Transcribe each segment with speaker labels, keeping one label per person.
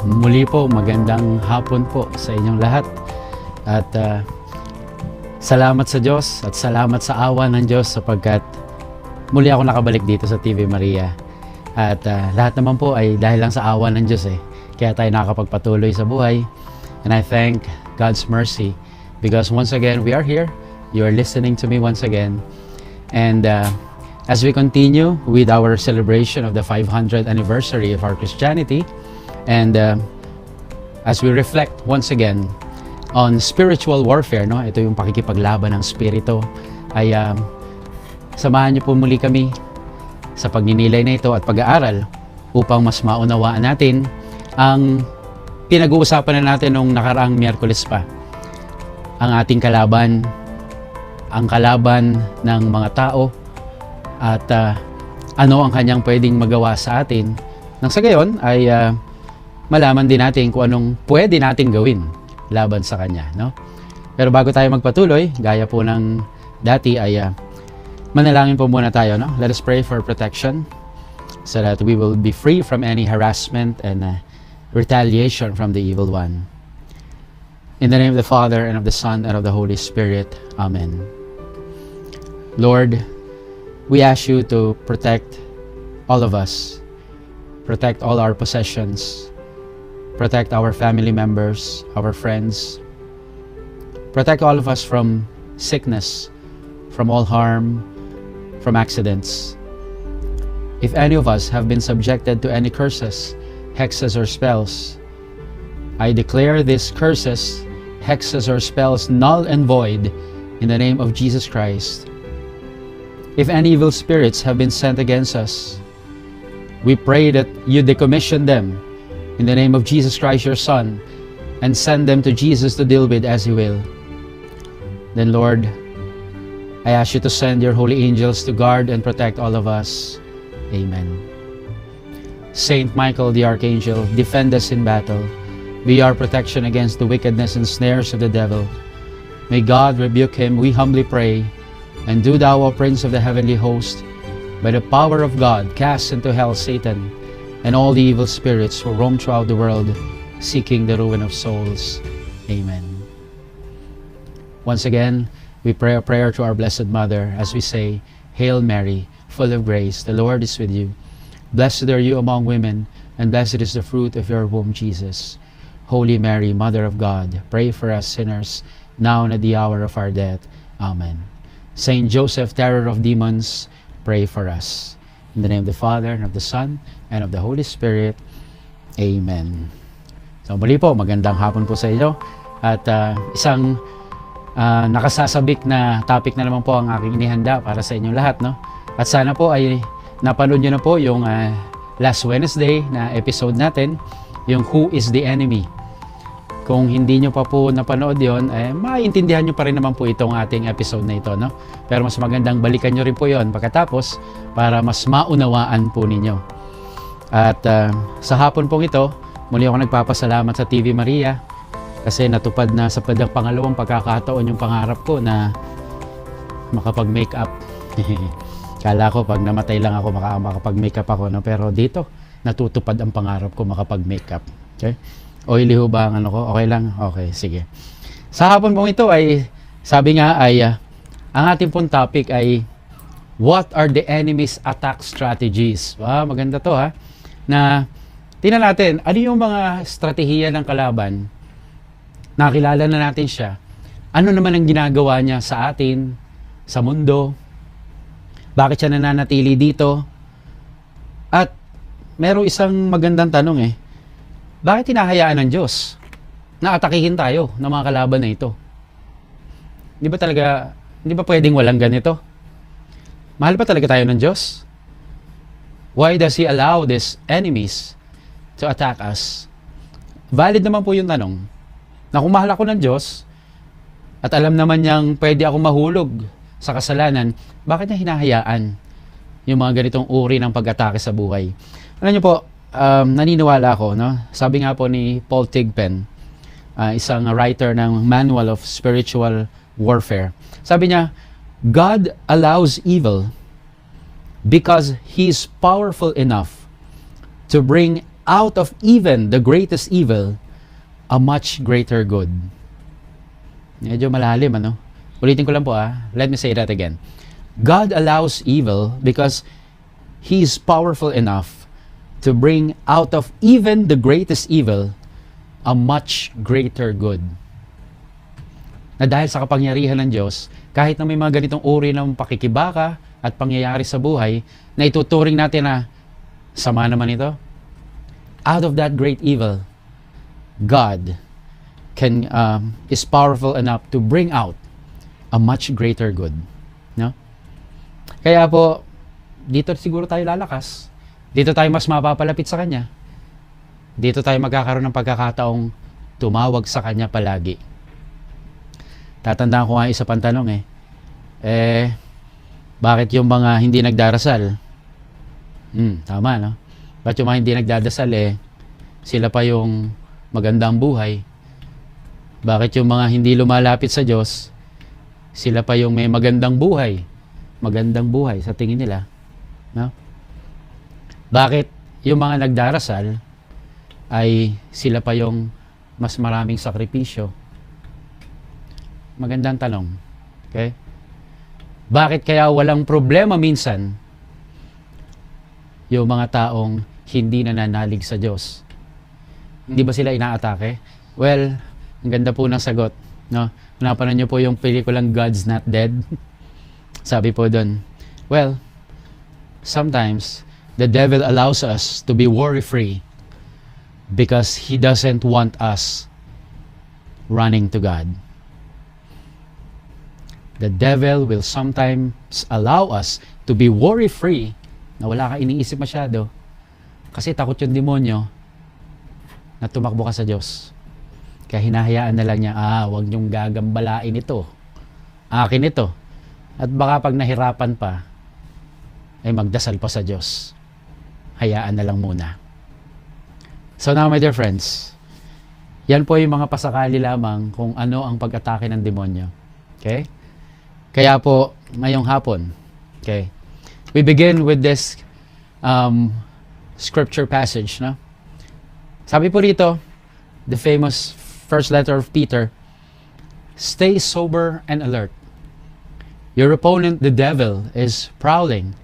Speaker 1: Muli po, magandang hapon po sa inyong lahat. At salamat sa Diyos at salamat sa awa ng Diyos sapagkat muli ako nakabalik dito sa TV Maria. At lahat naman po ay dahil lang sa awa ng Diyos Kaya tayo nakakapagpatuloy sa buhay. And I thank God's mercy because once again we are here. You are listening to me once again. And as we continue with our celebration of the 500th anniversary of our Christianity, and as we reflect once again on spiritual warfare, ito yung pakikipaglaban ng spirito, ay samahan niyo po muli kami sa pagninilay na ito at pag-aaral upang mas maunawaan natin ang pinag-uusapan na natin nung nakaraang Miyerkules pa. Ang ating kalaban, ang kalaban ng mga tao, at ano ang kanyang pwedeng magawa sa atin, nang sa gayon ay malaman din natin kung anong pwede natin gawin laban sa kanya, Pero bago tayo magpatuloy, gaya po ng dati ay manalangin po muna tayo, Let us pray for protection so that we will be free from any harassment and retaliation from the evil one. In the name of the Father, and of the Son, and of the Holy Spirit. Amen. Lord, we ask you to protect all of us, protect all our possessions, protect our family members, our friends. Protect all of us from sickness, from all harm, from accidents. If any of us have been subjected to any curses, hexes, or spells, I declare these curses, hexes, or spells null and void in the name of Jesus Christ. If any evil spirits have been sent against us, we pray that you decommission them in the name of Jesus Christ, your Son, and send them to Jesus to deal with as He will. Then, Lord, I ask you to send your holy angels to guard and protect all of us. Amen. Saint Michael the Archangel, defend us in battle. Be our protection against the wickedness and snares of the devil. May God rebuke him, we humbly pray. And do thou, O Prince of the heavenly host, by the power of God, cast into hell Satan and all the evil spirits who roam throughout the world, seeking the ruin of souls. Amen. Once again, we pray a prayer to our Blessed Mother as we say, Hail Mary, full of grace, the Lord is with you. Blessed are you among women, and blessed is the fruit of your womb, Jesus. Holy Mary, Mother of God, pray for us sinners, now and at the hour of our death. Amen. Saint Joseph, terror of demons, pray for us. In the name of the Father, and of the Son, and of the Holy Spirit. Amen. So muli po, magandang hapon po sa inyo. At isang nakasasabik na topic na naman po ang aking inihanda para sa inyong lahat, At sana po ay napanood nyo na po yung last Wednesday na episode natin, yung Who is the Enemy. Kung hindi nyo pa po napanood yon, maintindihan nyo pa rin naman po itong ating episode na ito, Pero mas magandang balikan nyo rin po yon pagkatapos para mas maunawaan po ninyo. At sa hapon pong ito, muli ako nagpapasalamat sa TV Maria kasi natupad na sa pangalawang pagkakataon yung pangarap ko na makapag-makeup. Kala ko pag namatay lang ako makapag-makeup ako, Pero dito, natutupad ang pangarap ko makapag-makeup. Okay? Oily ho ba ang ko? Okay lang? Okay, sige. Sa hapon pong ito ay, sabi nga ay, ang ating pong topic ay, what are the enemy's attack strategies? Wow, maganda to na tingnan natin, ano yung mga estratehiya ng kalaban? Nakilala na natin siya. Ano naman ang ginagawa niya sa atin, sa mundo? Bakit siya nananatili dito? At merong isang magandang tanong bakit hinahayaan ng Diyos na atakihin tayo ng mga kalaban na ito? Di ba pwedeng walang ganito? Mahal pa talaga tayo ng Diyos? Why does He allow these enemies to attack us? Valid naman po yung tanong. Na kung mahal ako ng Diyos at alam naman niyang pwede ako mahulog sa kasalanan, bakit niya hinahayaan yung mga ganitong uri ng pag-atake sa buhay? Alam niyo po, naniniwala ako, Sabi nga po ni Paul Thigpen, isang writer ng Manual of Spiritual Warfare. Sabi niya, God allows evil because He is powerful enough to bring out of even the greatest evil, a much greater good. Medyo malalim, ano? Ulitin ko lang po, Let me say that again. God allows evil because He is powerful enough to bring out of even the greatest evil, a much greater good. Na dahil sa kapangyarihan ng Diyos, kahit na may mga ganitong uri ng pakikibaka at pangyayari sa buhay, na ituturing natin na sama naman ito, out of that great evil, God is powerful enough to bring out a much greater good. No? Kaya po, dito siguro tayo lalakas. Dito tayo mas mapapalapit sa Kanya. Dito tayo magkakaroon ng pagkakataong tumawag sa Kanya palagi. Tatandaan ko nga isa pang tanong bakit yung mga hindi nagdarasal? Tama, no? Bakit yung mga hindi nagdadasal, sila pa yung magandang buhay? Bakit yung mga hindi lumalapit sa Diyos, sila pa yung may magandang buhay? Magandang buhay sa tingin nila, no? Bakit yung mga nagdarasal ay sila pa yung mas maraming sakripisyo? Magandang tanong. Okay? Bakit kaya walang problema minsan yung mga taong hindi nananalig sa Diyos? Hindi ba sila inaatake? Well, ang ganda po ng sagot, no? Napanood niyo po yung pelikulang God's Not Dead? Sabi po doon, well, sometimes the devil allows us to be worry-free because he doesn't want us running to God. The devil will sometimes allow us to be worry-free, na wala ka iniisip masyado, kasi takot yung demonyo na tumakbo ka sa Diyos. Kaya hinahayaan na lang niya, huwag niyong gagambalain ito. Akin ito. At baka pag nahirapan pa, ay magdasal pa sa Diyos. Hayaan na lang muna. So now, my dear friends, yan po yung mga pasakali lamang kung ano ang pag-atake ng demonyo. Okay? Kaya po, ngayong hapon, okay, we begin with this scripture passage, no? Sabi po rito, the famous first letter of Peter, stay sober and alert. Your opponent, the devil, is prowling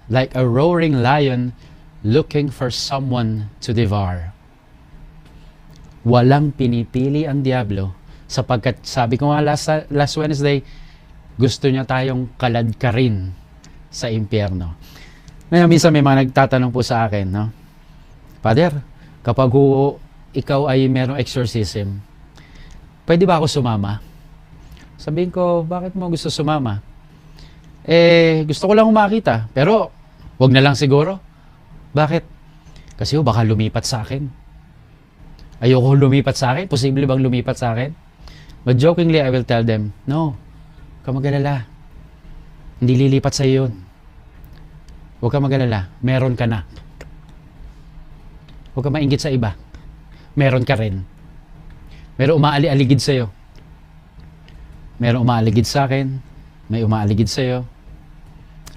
Speaker 1: like a roaring lion looking for someone to devour. Walang pinipili ang diablo sapagkat sabi ko nga last Wednesday, gusto niya tayong kaladkarin sa impyerno. Ngayon, minsan may mga nagtatanong po sa akin, no? Father, kapag ikaw ay merong exorcism, pwede ba ako sumama? Sabihin ko, bakit mo gusto sumama? Gusto ko lang umakita, pero wag na lang siguro. Bakit? Kasi baka lumipat sa akin. Ayoko lumipat sa akin. Posible bang lumipat sa akin? But jokingly, I will tell them, no. Huwag ka mag-alala. Hindi lilipat sa iyo yun. Huwag ka mag-alala. Meron ka na. Huwag ka mainggit sa iba. Meron ka rin. Meron umaali-aligid sa iyo. Meron umaaligid sa akin. May umaaligid sa iyo.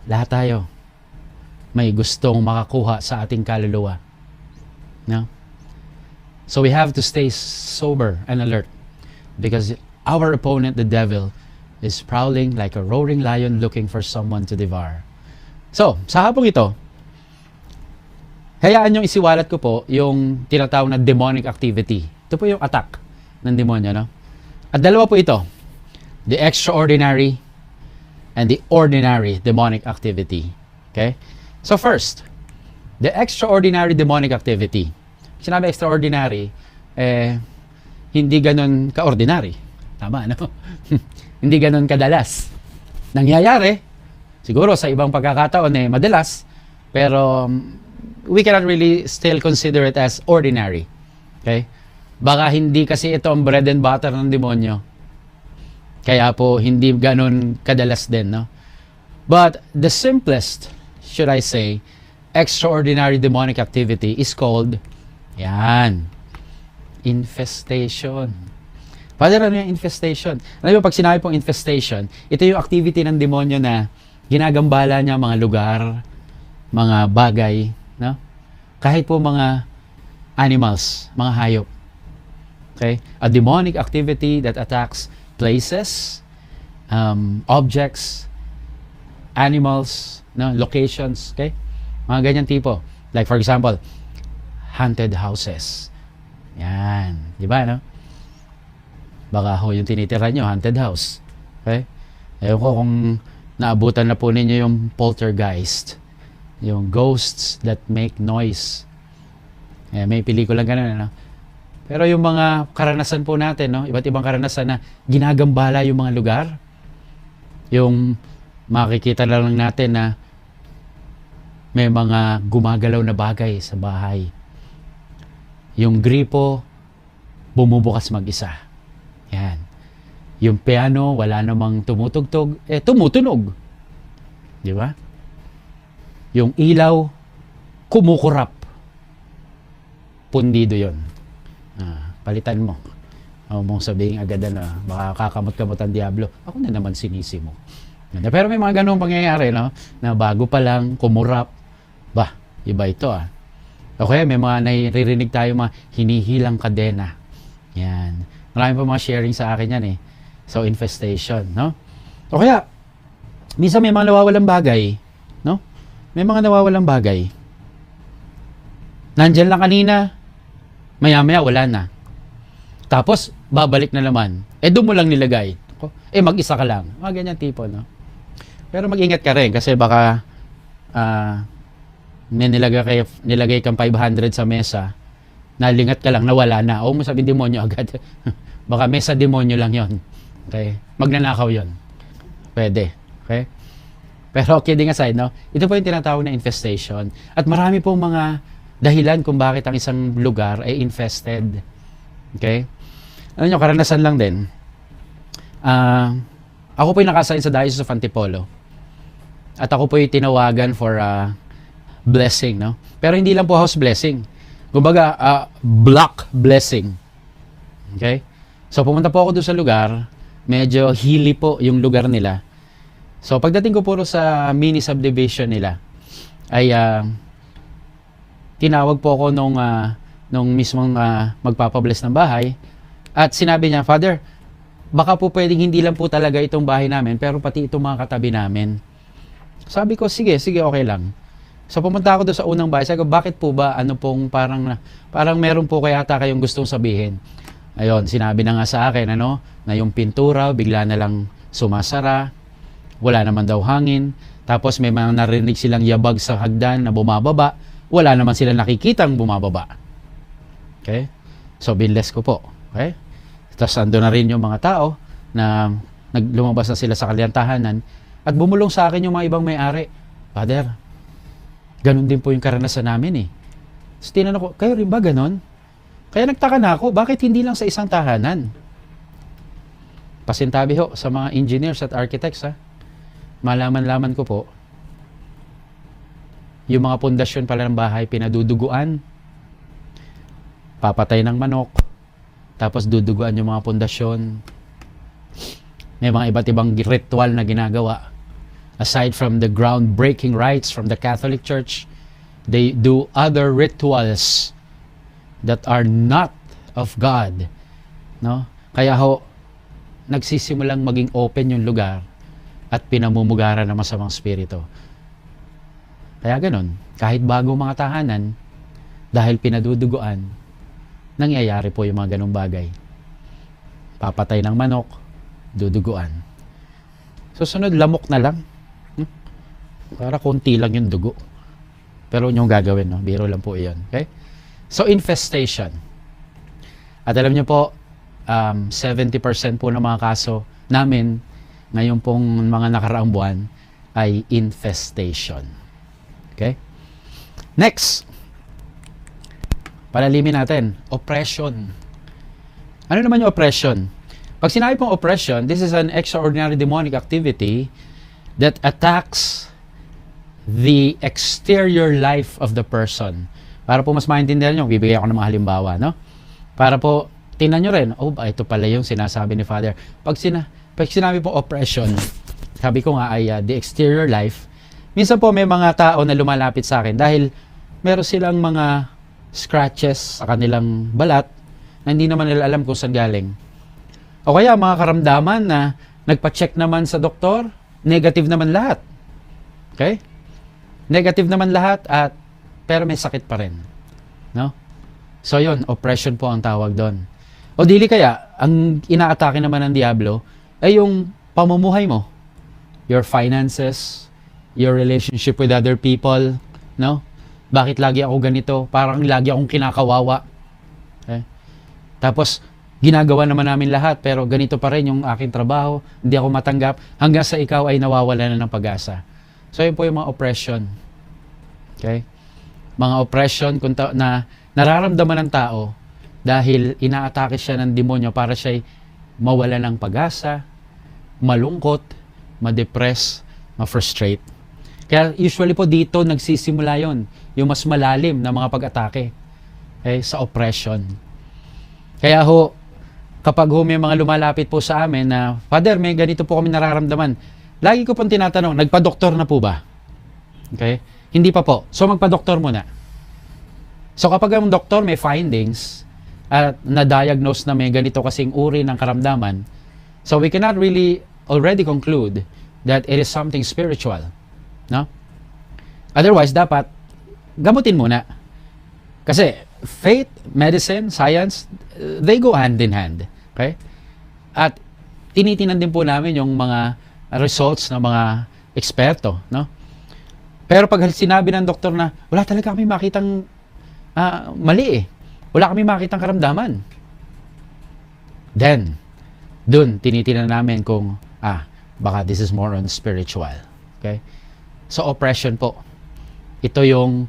Speaker 1: Lahat tayo may gustong makakuha sa ating kaluluwa. No? So we have to stay sober and alert because our opponent, the devil, is prowling like a roaring lion looking for someone to devour. So, sa hapong ito, hayaan yung isiwalat ko po yung tinatawag na demonic activity. Ito po yung attack ng demonyo, no? At dalawa po ito, the extraordinary and the ordinary demonic activity. Okay? So first, the extraordinary demonic activity. Sinabi extraordinary, hindi ganun ka-ordinary. Tama, no? Hindi ganun kadalas. Nangyayari, siguro sa ibang pagkakataon madalas, pero we cannot really still consider it as ordinary. Okay? Baka hindi kasi ito ang bread and butter ng demonyo. Kaya po hindi ganun kadalas din, no? But the simplest, should I say, extraordinary demonic activity is called infestation. Father, ano yung infestation? Alam mo, pag sinabi pong infestation, ito yung activity ng demonyo na ginagambala niya mga lugar, mga bagay, no? Kahit po mga animals, mga hayop. Okay? A demonic activity that attacks places, objects, animals, no, locations, okay? Mga ganyan tipo. Like for example, haunted houses. Yan, di ba, no? Baka ho yung tinitira nyo, haunted house. Okay? Ayun ko kung naabutan na po ninyo yung poltergeist. Yung ghosts that make noise. May pelikulang ganun, no? Pero yung mga karanasan po natin, no? Iba't ibang karanasan na ginagambala yung mga lugar. Yung makikita na lang natin na may mga gumagalaw na bagay sa bahay. Yung gripo, bumubukas mag-isa. Yan. Yung piano, wala namang tumutugtog, tumutunog. Di ba? Yung ilaw, kumukurap. Pundido yon. Palitan mo. Huwag mong sabihin agad na baka kakamot-kamot ang Diablo. Ako na naman sinisi mo. Pero may mga ganung pangyayari, no? Na bago pa lang, kumurap. Bah, iba ito Okay, may mga naririnig tayo mga hinihilang kadena. Yan. Marami pa mga sharing sa akin yan So, infestation, no? O kaya, minsan may mga nawawalang bagay, no? May mga nawawalang bagay. Nandyan lang kanina, maya-maya wala na. Tapos, babalik na naman. Doon mo lang nilagay. Mag-isa ka lang. Mga ganyan tipo, no? Pero mag-ingat ka rin kasi baka nilagay kang 500 sa mesa, nalingat ka lang, nawala na. O mo sabihin demonyo agad. Baka mesa demonyo lang yon. Okay? Magnanakaw yon. Pwede. Okay? Pero kidding aside, no? Ito po yung tinatawag na infestation. At marami pong mga dahilan kung bakit ang isang lugar ay infested. Okay? Ano nyo, karanasan lang din. Ako po yung nakasign sa Diocese of Antipolo. At ako po yung tinawagan for blessing, no? Pero hindi lang po house blessing. Kumbaga, block blessing. Okay? So, pumunta po ako doon sa lugar. Medyo hilly po yung lugar nila. So, pagdating ko po sa mini subdivision nila, ay tinawag po ako nung mismong magpapabless ng bahay. At sinabi niya, Father, baka po pwedeng hindi lang po talaga itong bahay namin, pero pati itong mga katabi namin. Sabi ko, sige, okay lang. So pumunta ako doon sa unang bahay. Sabi ko, bakit po ba? Ano pong parang meron po kaya ata kayong gustong sabihin. Ayun, sinabi na nga sa akin, na yung pintura, bigla na lang sumasara. Wala naman daw hangin. Tapos may mga narinig silang yabag sa hagdan na bumababa. Wala naman silang nakikitang bumababa. Okay? So binless ko po. Okay? Tapos ando na rin yung mga tao na lumabas na sila sa kalyantahanan at bumulong sa akin yung mga ibang may-ari. Father, ganun din po yung karanasan namin So tinanong ko, kayo rin ba ganun? Kaya nagtaka na ako, bakit hindi lang sa isang tahanan? Pasintabi ho sa mga engineers at architects Malaman-laman ko po, yung mga pundasyon pala ng bahay, pinaduduguan, papatay ng manok, tapos duduguan yung mga pundasyon. May mga iba't ibang ritual na ginagawa. Aside from the groundbreaking rites from the Catholic Church, they do other rituals that are not of God. No? Kaya nagsisimulang maging open yung lugar at pinamumugaran ng masamang spirito. Kaya ganun, kahit bagong mga tahanan, dahil pinaduduguan, nangyayari po yung mga ganung bagay. Papatay ng manok, duduguan. Susunod, lamok na lang. Para konti lang yung dugo. Pero yung gagawin, biro lang po iyon. Okay? So, infestation. At alam niyo po, 70% po ng mga kaso namin, ngayon pong mga nakaraang buwan, ay infestation. Okay? Next. Palalimin natin. Oppression. Ano naman yung oppression? Pag sinabi pong oppression, this is an extraordinary demonic activity that attacks the exterior life of the person. Para po mas maintindihan nyo, bibigay ako ng mga halimbawa, no? Para po, tingnan nyo rin, ito pala yung sinasabi ni Father. Pag sinabi po oppression, sabi ko nga ay the exterior life, minsan po may mga tao na lumalapit sa akin dahil meron silang mga scratches sa kanilang balat na hindi naman nila alam kung saan galing. O kaya mga karamdaman na nagpa-check naman sa doktor, negative naman lahat. Okay? Negative naman lahat pero may sakit pa rin. No? So yun, oppression po ang tawag doon. O dili kaya, ang inaatake naman ng Diablo ay yung pamumuhay mo. Your finances, your relationship with other people, no? Bakit lagi ako ganito? Parang lagi akong kinakawawa. Okay? Tapos, ginagawa naman namin lahat, pero ganito pa rin yung aking trabaho, hindi ako matanggap, hanggang sa ikaw ay nawawala na ng pag-asa. So, yun po yung mga oppression. Okay? Mga oppression na nararamdaman ng tao dahil inaatake siya ng demonyo para siya'y mawala ng pag-asa, malungkot, ma-depress, ma-frustrate. Kaya usually po dito nagsisimula yon, yung mas malalim na mga pag-atake, okay, sa oppression. Kaya kapag may mga lumalapit po sa amin na, Father, may ganito po kami nararamdaman, lagi ko pong tinatanong, nagpa-doktor na po ba? Okay? Hindi pa po. So magpa-doktor muna. So kapag ang doktor may findings at na-diagnose na may ganito kasing uri ng karamdaman, so we cannot really already conclude that it is something spiritual. No? Otherwise, dapat gamutin muna. Kasi faith, medicine, science, they go hand in hand. Okay? At tinitinan din po namin yung mga results ng mga eksperto. No? Pero pag sinabi ng doktor na wala talaga kami makitang mali eh. Wala kami makitang karamdaman. Then, dun tinitinan namin kung baka this is more on spiritual. Okay? So, oppression po. Ito yung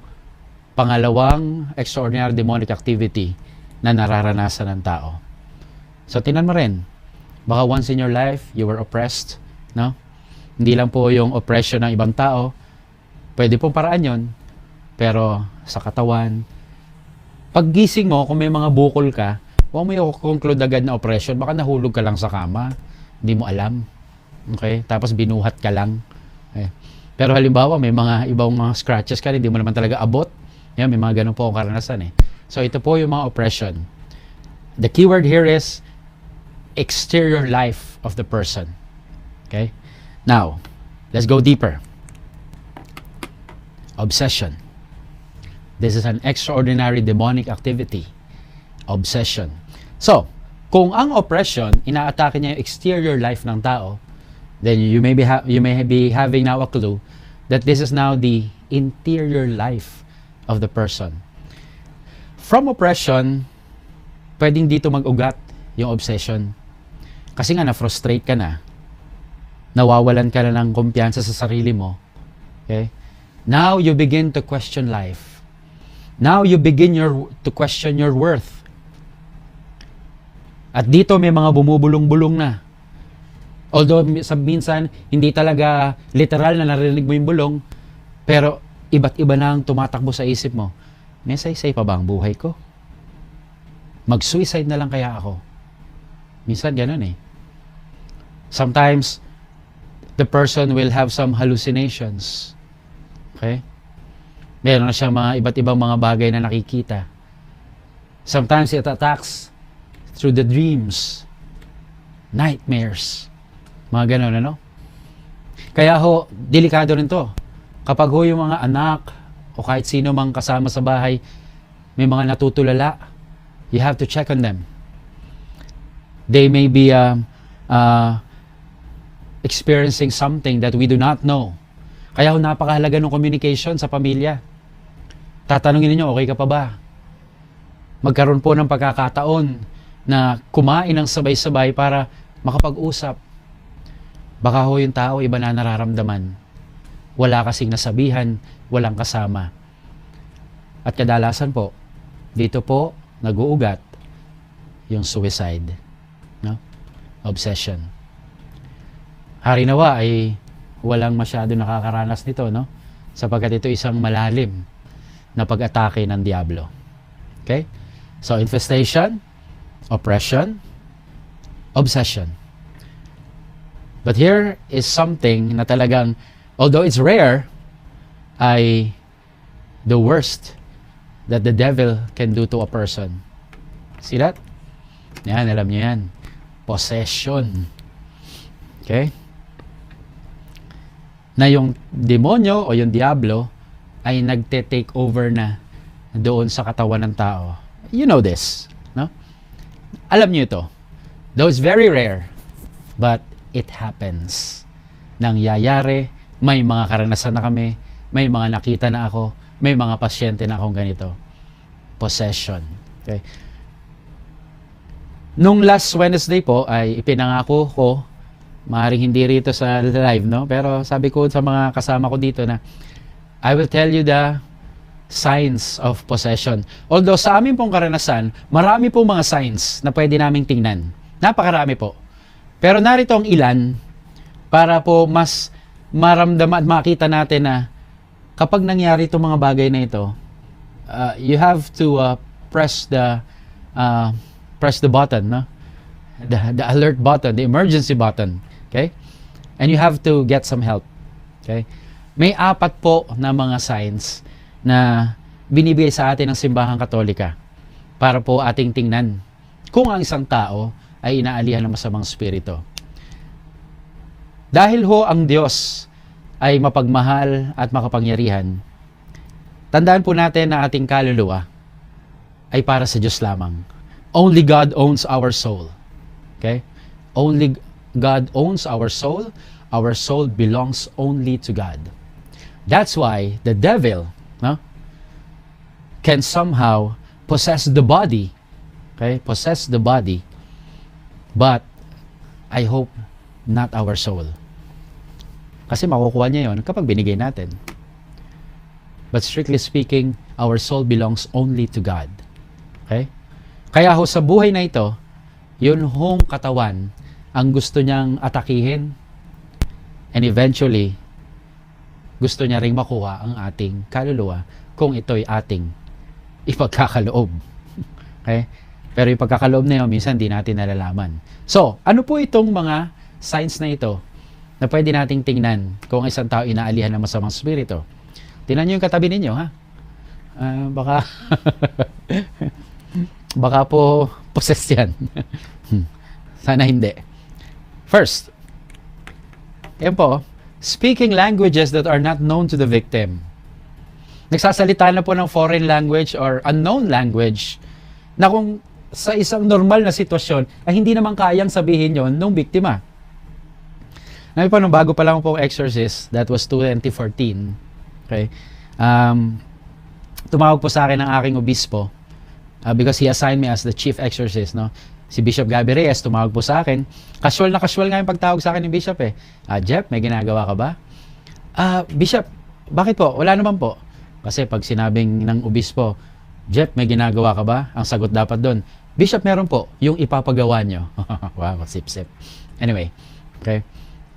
Speaker 1: pangalawang extraordinary demonic activity na nararanasan ng tao. So, tinan mo rin. Baka once in your life, you were oppressed. No? Hindi lang po yung oppression ng ibang tao. Pwede pong paraan yun. Pero, sa katawan, paggising mo, kung may mga bukol ka, huwag mo i-conclude agad na oppression. Baka nahulog ka lang sa kama. Hindi mo alam. Okay? Tapos binuhat ka lang. Okay. Pero halimbawa, may mga ibang mga scratches ka, hindi mo naman talaga abot. Yan, may mga ganun po ang karanasan eh. So, ito po yung mga oppression. The keyword here is exterior life of the person. Okay? Now, let's go deeper. Obsession. This is an extraordinary demonic activity. Obsession. So, kung ang oppression, inaatake niya yung exterior life ng tao, then you may be having now a clue that this is now the interior life of the person. From oppression, pwedeng dito mag-ugat yung obsession. Kasi nga na-frustrate ka na, nawawalan ka na ng kumpiyansa sa sarili mo. Okay? Now you begin to question life. Now you begin to question your worth. At dito may mga bumubulong-bulong na. Although minsan hindi talaga literal na narinig mo yung bulong, pero iba't iba na ang tumatakbo sa isip mo. May saysay pa ba ang buhay ko? Mag-suicide na lang kaya ako? Minsan ganun eh. Sometimes the person will have some hallucinations. Okay? Meron na siya mga iba't ibang mga bagay na nakikita. Sometimes it attacks through the dreams, nightmares, mga ganun, ano? Kaya delikado rin to. Kapag yung mga anak o kahit sino mang kasama sa bahay, may mga natutulala, you have to check on them. They may be experiencing something that we do not know. Kaya napakahalaga ng communication sa pamilya. Tatanungin niyo, okay ka pa ba? Magkaroon po ng pagkakataon na kumain ng sabay-sabay para makapag-usap. Baka yung tao iba na nararamdaman. Wala kasing nasabihan, walang kasama. At kadalasan po, dito po nag-uugat yung suicide. No? Obsession. Hari nawa ay walang masyado nakakaranas nito, no? Sapagkat ito isang malalim na pag-atake ng Diablo. Okay? So, infestation, oppression, obsession. But here is something na talagang, although it's rare, ay the worst that the devil can do to a person. See that? Yan, alam niyo yan. Possession. Okay? Na yung demonyo o yung diablo ay nagte-take over na doon sa katawan ng tao. You know this, no? Alam niyo ito. Though it's very rare, but it happens. Nangyayari, may mga karanasan na kami, may mga nakita na ako, may mga pasyente na akong ganito. Possession. Okay? Nung last Wednesday po ay ipinangako ko, maaaring hindi rito sa live, no? Pero sabi ko sa mga kasama ko dito na I will tell you the signs of possession. Although sa amin pong karanasan, marami pong mga signs na pwede naming tingnan. Napakarami po. Pero narito ang ilan para po mas maramdaman at makita natin na kapag nangyari itong mga bagay na ito, you have to press the button, no? The alert button, the emergency button. Okay? And you have to get some help. Okay? May 4 po na mga signs na binibigay sa atin ng Simbahang Katolika para po ating tingnan kung ang isang tao ay inaalihan ng masamang spirito. Dahil ho ang Diyos ay mapagmahal at makapangyarihan, tandaan po natin na ating kaluluwa ay para sa Diyos lamang. Only God owns our soul. Okay? Only God owns our soul. Our soul belongs only to God. That's why the devil, no, can somehow possess the body. Okay? Possess the body. But I hope not our soul. Kasi makukuha niya yon kapag binigay natin. But strictly speaking, our soul belongs only to God. Okay? Kaya ho sa buhay na ito, yun hong katawan ang gusto niyang atakihin, and eventually gusto niya ring makuha ang ating kaluluwa kung ito'y ating ipagkakaloob. Okay? Pero yung pagkakaloob na yun, minsan di natin nalalaman. So, ano po itong mga signs na ito na pwede nating tingnan kung isang tao inaalihan ng masamang spirito? Tingnan nyo yung katabi ninyo, ha? Baka baka po possessed yan. Sana hindi. First, yan po, speaking languages that are not known to the victim. Nagsasalita na po ng foreign language or unknown language na kung sa isang normal na sitwasyon ay hindi naman kayang sabihin yon nung biktima. Nabi pa nung bago pa lang po exorcist, that was 2014. Okay? Tumawag po sa akin ng aking obispo because he assigned me as the chief exorcist, no? Si Bishop Gabby Reyes tumawag po sa akin. Casual na casual nga yung pagtawag sa akin ni Bishop eh. Jeff, may ginagawa ka ba? Bishop, bakit po? Wala naman po. Kasi pag sinabing ng obispo, Jeff, may ginagawa ka ba? Ang sagot dapat doon, Bishop, meron po. Yung ipapagawa nyo. Wow, sip-sip. Anyway, okay.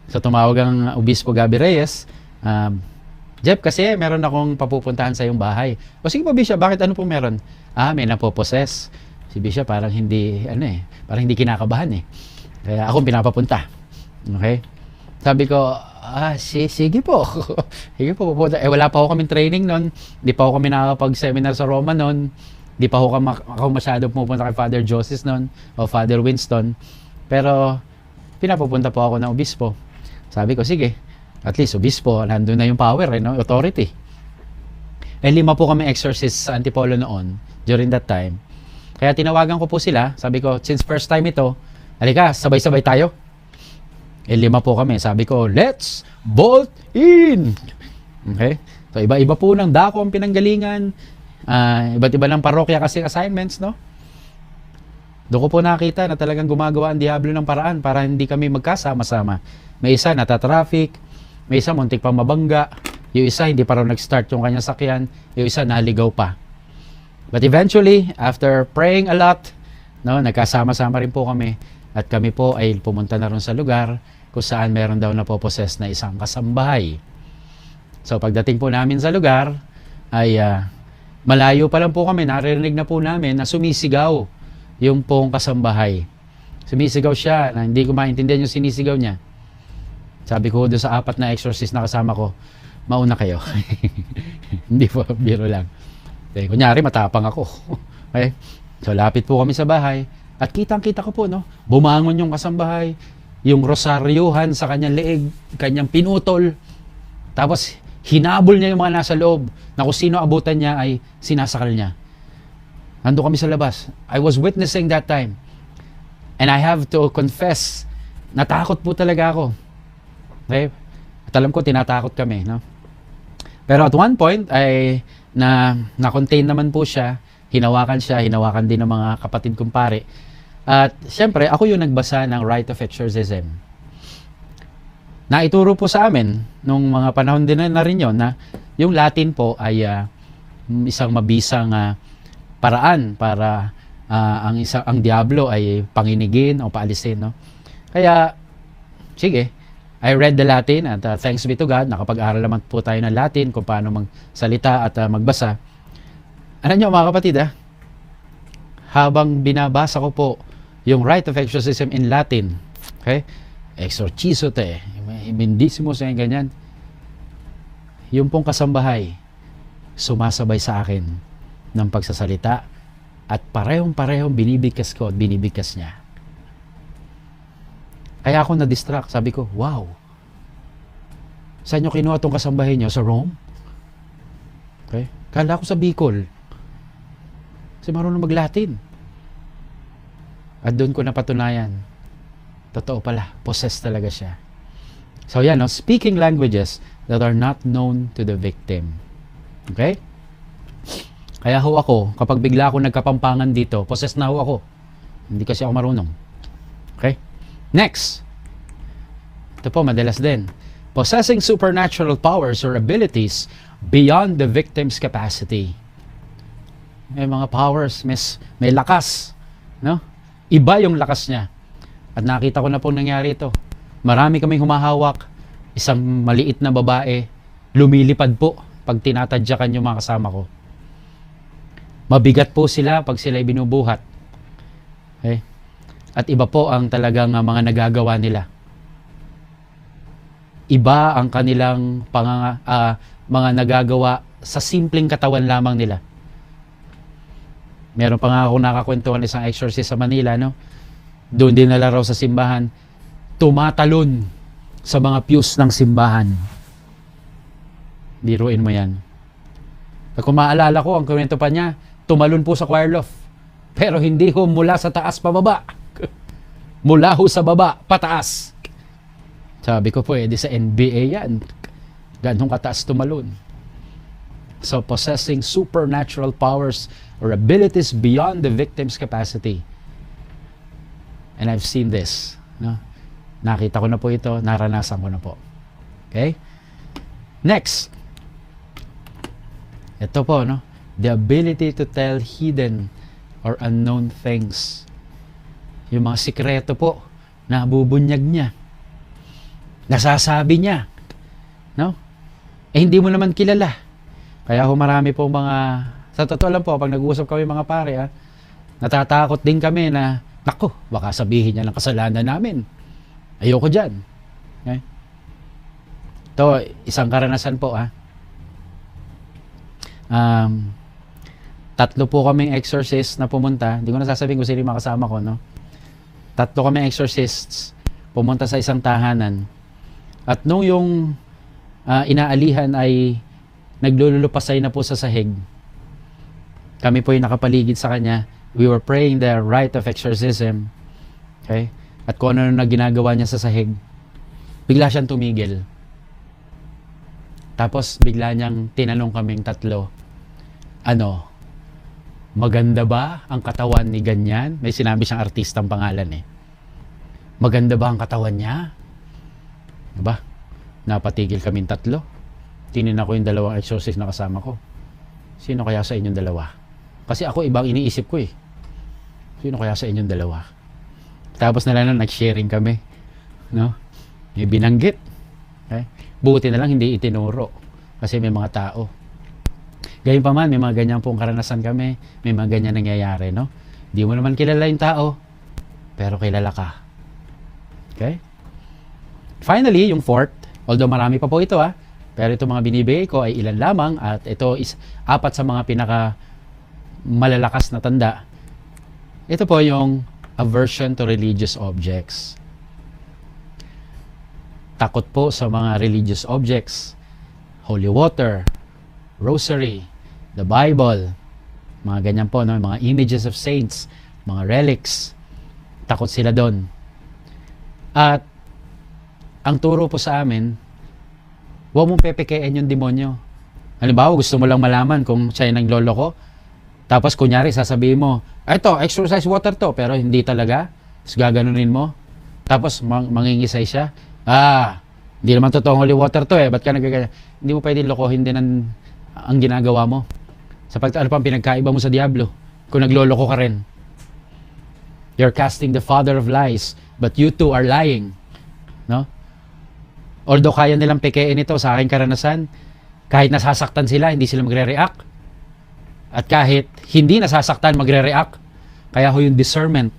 Speaker 1: So tumawag ang obispo Gabby Reyes. Jeff, kasi meron akong papupuntahan sa iyong bahay. O sige po, Bishop, bakit ano po meron? May napopossess. Si Bishop parang hindi, parang hindi kinakabahan eh. Kaya akong pinapapunta. Okay? Sabi ko, sige po. Sige po, pupunta. Wala pa ako kaming training noon. Hindi pa ako kami nakakapag-seminar sa Roma noon. Hindi pa ako masyado pupunta kay Father Joseph noon o Father Winston. Pero, pinapupunta po ako ng obispo. Sabi ko, sige. At least, obispo, nandun na yung power, authority. 5 po kami exorcist sa Antipolo noon, during that time. Kaya tinawagan ko po sila. Sabi ko, since first time ito, halika, sabay-sabay tayo. 5 po kami. Sabi ko, let's bolt in! Okay? So, iba-iba po ng dako ang pinanggalingan. Iba't iba ng parokya kasi assignments, no? Doon ko po nakita na talagang gumagawa ang diablo ng paraan para hindi kami magkasama-sama. May isa natatraffic, may isa muntik pang mabangga, yung isa hindi pa raw nag-start yung kanyang sakyan, yung isa naligaw pa. But eventually, after praying a lot, no, nagkasama-sama rin po kami at kami po ay pumunta na rin sa lugar kung saan meron daw napopossess na isang kasambahay. So pagdating po namin sa lugar, ay malayo pa lang po kami, naririnig na po namin na sumisigaw yung pong kasambahay. Sumisigaw siya na hindi ko maintindihan yung sinisigaw niya. Sabi ko doon sa 4 na exorcist na kasama ko, mauna kayo. Hindi po, biro lang. Kunyari, matapang ako. Okay? So, lapit po kami sa bahay. At kitang-kita ko po, no? Bumangon yung kasambahay, yung rosaryuhan sa kanyang leeg, kanyang pinutol. Tapos, hinabol niya yung mga nasa loob na kung sino abutan niya ay sinasakal niya. Nandun kami sa labas. I was witnessing that time. And I have to confess, natakot po talaga ako. Okay? At alam ko, tinatakot kami, no? Pero at one point, ay na-contain naman po siya. Hinawakan din ng mga kapatid kong pare. At syempre, ako yung nagbasa ng Rite of Exorcism. Naituro po sa amin, nung mga panahon din na rin yun, na yung Latin po ay isang mabisang paraan para ang diablo ay panginigin o paalisin, no? Kaya, sige, I read the Latin at thanks be to God, nakapag-aral naman po tayo ng Latin kung paano magsalita at magbasa. Ano nyo mga kapatid, habang binabasa ko po yung Rite of Exorcism in Latin, okay? Exorciso te, mindissimo sa ganyan. Yung pong kasambahay, sumasabay sa akin ng pagsasalita at parehong binibigkas ko at binibigkas niya. Kaya ako na-distract. Sabi ko, wow, saan nyo kinuha itong kasambahay nyo? Sa Rome? Okay? Kala ko sa Bicol. Kasi marunong mag-Latin. At doon ko napatunayan, totoo pala, possessed talaga siya. So yan, no? Speaking languages that are not known to the victim. Okay? Kaya ho ako, kapag bigla ako nagkapampangan dito, possessed na ho ako. Hindi kasi ako marunong. Okay? Next. Ito po, madalas din. Possessing supernatural powers or abilities beyond the victim's capacity. May mga powers, may lakas. No? Iba yung lakas niya. At nakita ko na po nangyari ito. Marami kaming humahawak. Isang maliit na babae, lumilipad po pag tinatadyakan yung mga kasama ko. Mabigat po sila pag sila'y binubuhat. Okay? At iba po ang talagang mga nagagawa nila. Iba ang kanilang mga nagagawa sa simpleng katawan lamang nila. Meron pa nga ako nakakwentuhan isang exorcist sa Manila, no? Doon din nalaraw sa simbahan, tumatalon sa mga pews ng simbahan. Biruin mo yan. At kung maalala ko, ang kwento pa niya, tumalon po sa choir loft. Pero hindi ho mula sa taas pababa. Mula ho sa baba, pataas. Sabi ko po, di sa NBA yan. Ganong kataas tumalon. So, possessing supernatural powers or abilities beyond the victim's capacity. And I've seen this. No? Nakita ko na po ito, naranasan ko na po. Okay? Next. Ito po, no? The ability to tell hidden or unknown things. Yung mga sikreto po, nabubunyag niya. Nasasabi niya. No? Hindi mo naman kilala. Kaya marami po mga, sa totoo lang po, pag nag-uusap kami mga pare, natatakot din kami na, naku, baka sabihin niya ng kasalanan namin. Ayoko dyan. Okay? Ito, isang karanasan po, 3 po kaming exorcist na pumunta. Hindi ko na sasabihin kung sino yung makasama ko, no? 3 kaming exorcists pumunta sa isang tahanan. At nung yung inaalihan ay naglululupasay na po sa sahig, kami po yung nakapaligid sa kanya. We were praying the rite of exorcism. Okay? At kung ano na ginagawa niya sa sahig, bigla siyang tumigil. Tapos bigla niyang tinanong kaming 3, maganda ba ang katawan ni ganyan? May sinabi siyang artistang pangalan . Maganda ba ang katawan niya? Diba? Napatigil kaming 3. Tinin ako yung 2 exorcist na kasama ko. Sino kaya sa inyong 2? Kasi ako ibang iniisip ko . Sino kaya sa inyong 2? Tapos na lang nag-sharing kami. No? May binanggit. Okay? Buti na lang hindi itinuro. Kasi may mga tao. Gayun pa man, may mga ganyan pong karanasan kami. May mga ganyan nangyayari. No? Di mo naman kilala yung tao, pero kilala ka. Okay? Finally, yung 4th, although marami pa po ito Pero itong mga binibigay ko ay ilan lamang at ito is 4 sa mga pinaka malalakas na tanda. Ito po yung aversion to religious objects. Takot po sa mga religious objects. Holy water, rosary, the Bible, mga ganyan po, no? Mga images of saints, mga relics. Takot sila doon. At ang turo po sa amin, huwag mong pepekein yung demonyo. Halimbawa, gusto mo lang malaman kung siya yung nagloloko. Tapos, kunyari, sasabihin mo, ito, exercise water to. Pero hindi talaga. Tapos, gaganunin mo. Tapos, mangingisay siya. Hindi naman totoong holy water to eh. Ba't ka nagagaya? Hindi mo pwede lokohin din ang ginagawa mo. Sapagkat ano pang pinagkaiba mo sa diablo? Kung nagloloko ka rin. You're casting the father of lies. But you too are lying. No? Although kaya nilang pekein ito sa aking karanasan, kahit nasasaktan sila, hindi sila magre-react. At kahit hindi nasasaktan, magre-react. Kaya ho yung discernment,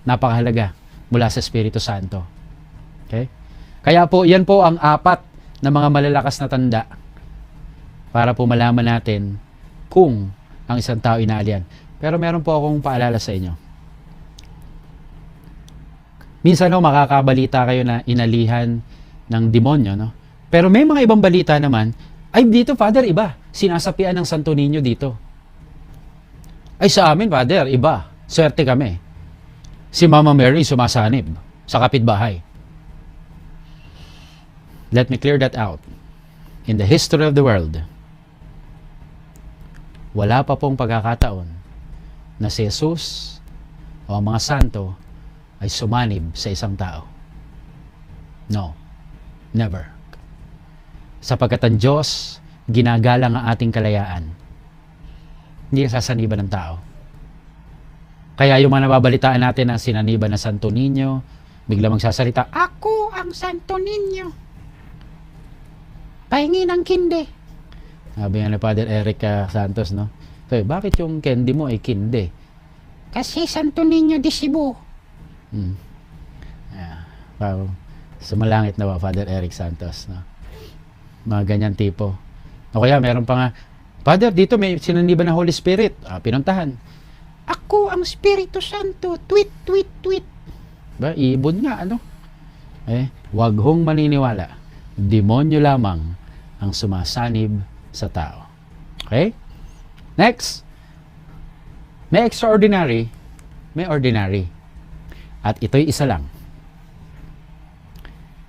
Speaker 1: napakahalaga mula sa Espiritu Santo. Okay? Kaya po, yan po ang 4 na mga malalakas na tanda para po malaman natin kung ang isang tao inaalian. Pero meron po akong paalala sa inyo. Minsan ho, makakabalita kayo na inalihan ng demonyo, no? Pero may mga ibang balita naman, ay dito, Father, iba. Sinasapian ng Santo Niño dito. Ay sa amin, Father, iba. Swerte kami. Si Mama Mary sumasanib sa kapitbahay. Let me clear that out. In the history of the world, wala pa pong pagkakataon na si Jesus o ang mga santo ay sumanib sa isang tao. No. Never. Sapagkat ang Diyos, ginagalang ang ating kalayaan. Hindi sasaniban ng tao. Kaya yung mga nababalitaan natin na sinaniban ng Santo Niño, bigla magsasalita, ako ang Santo Niño. Pahingi ng kinde. Sabi nga ni Father Eric Santos, no? So, bakit yung candy mo ay kinde? Kasi Santo Niño de Cebu. Wow. Sumalangit na ba, Father Eric Santos, no? Mga ganyan tipo. O kaya meron pa nga, Father, dito may sinaniban na Holy Spirit. Pinuntahan. Ako ang Espiritu Santo. Tweet, tweet, tweet. Ba, ibon nga, ano? Wag hong maniniwala. Demonyo lamang ang sumasanib sa tao. Okay? Next. May extraordinary, may ordinary. At ito'y isa lang.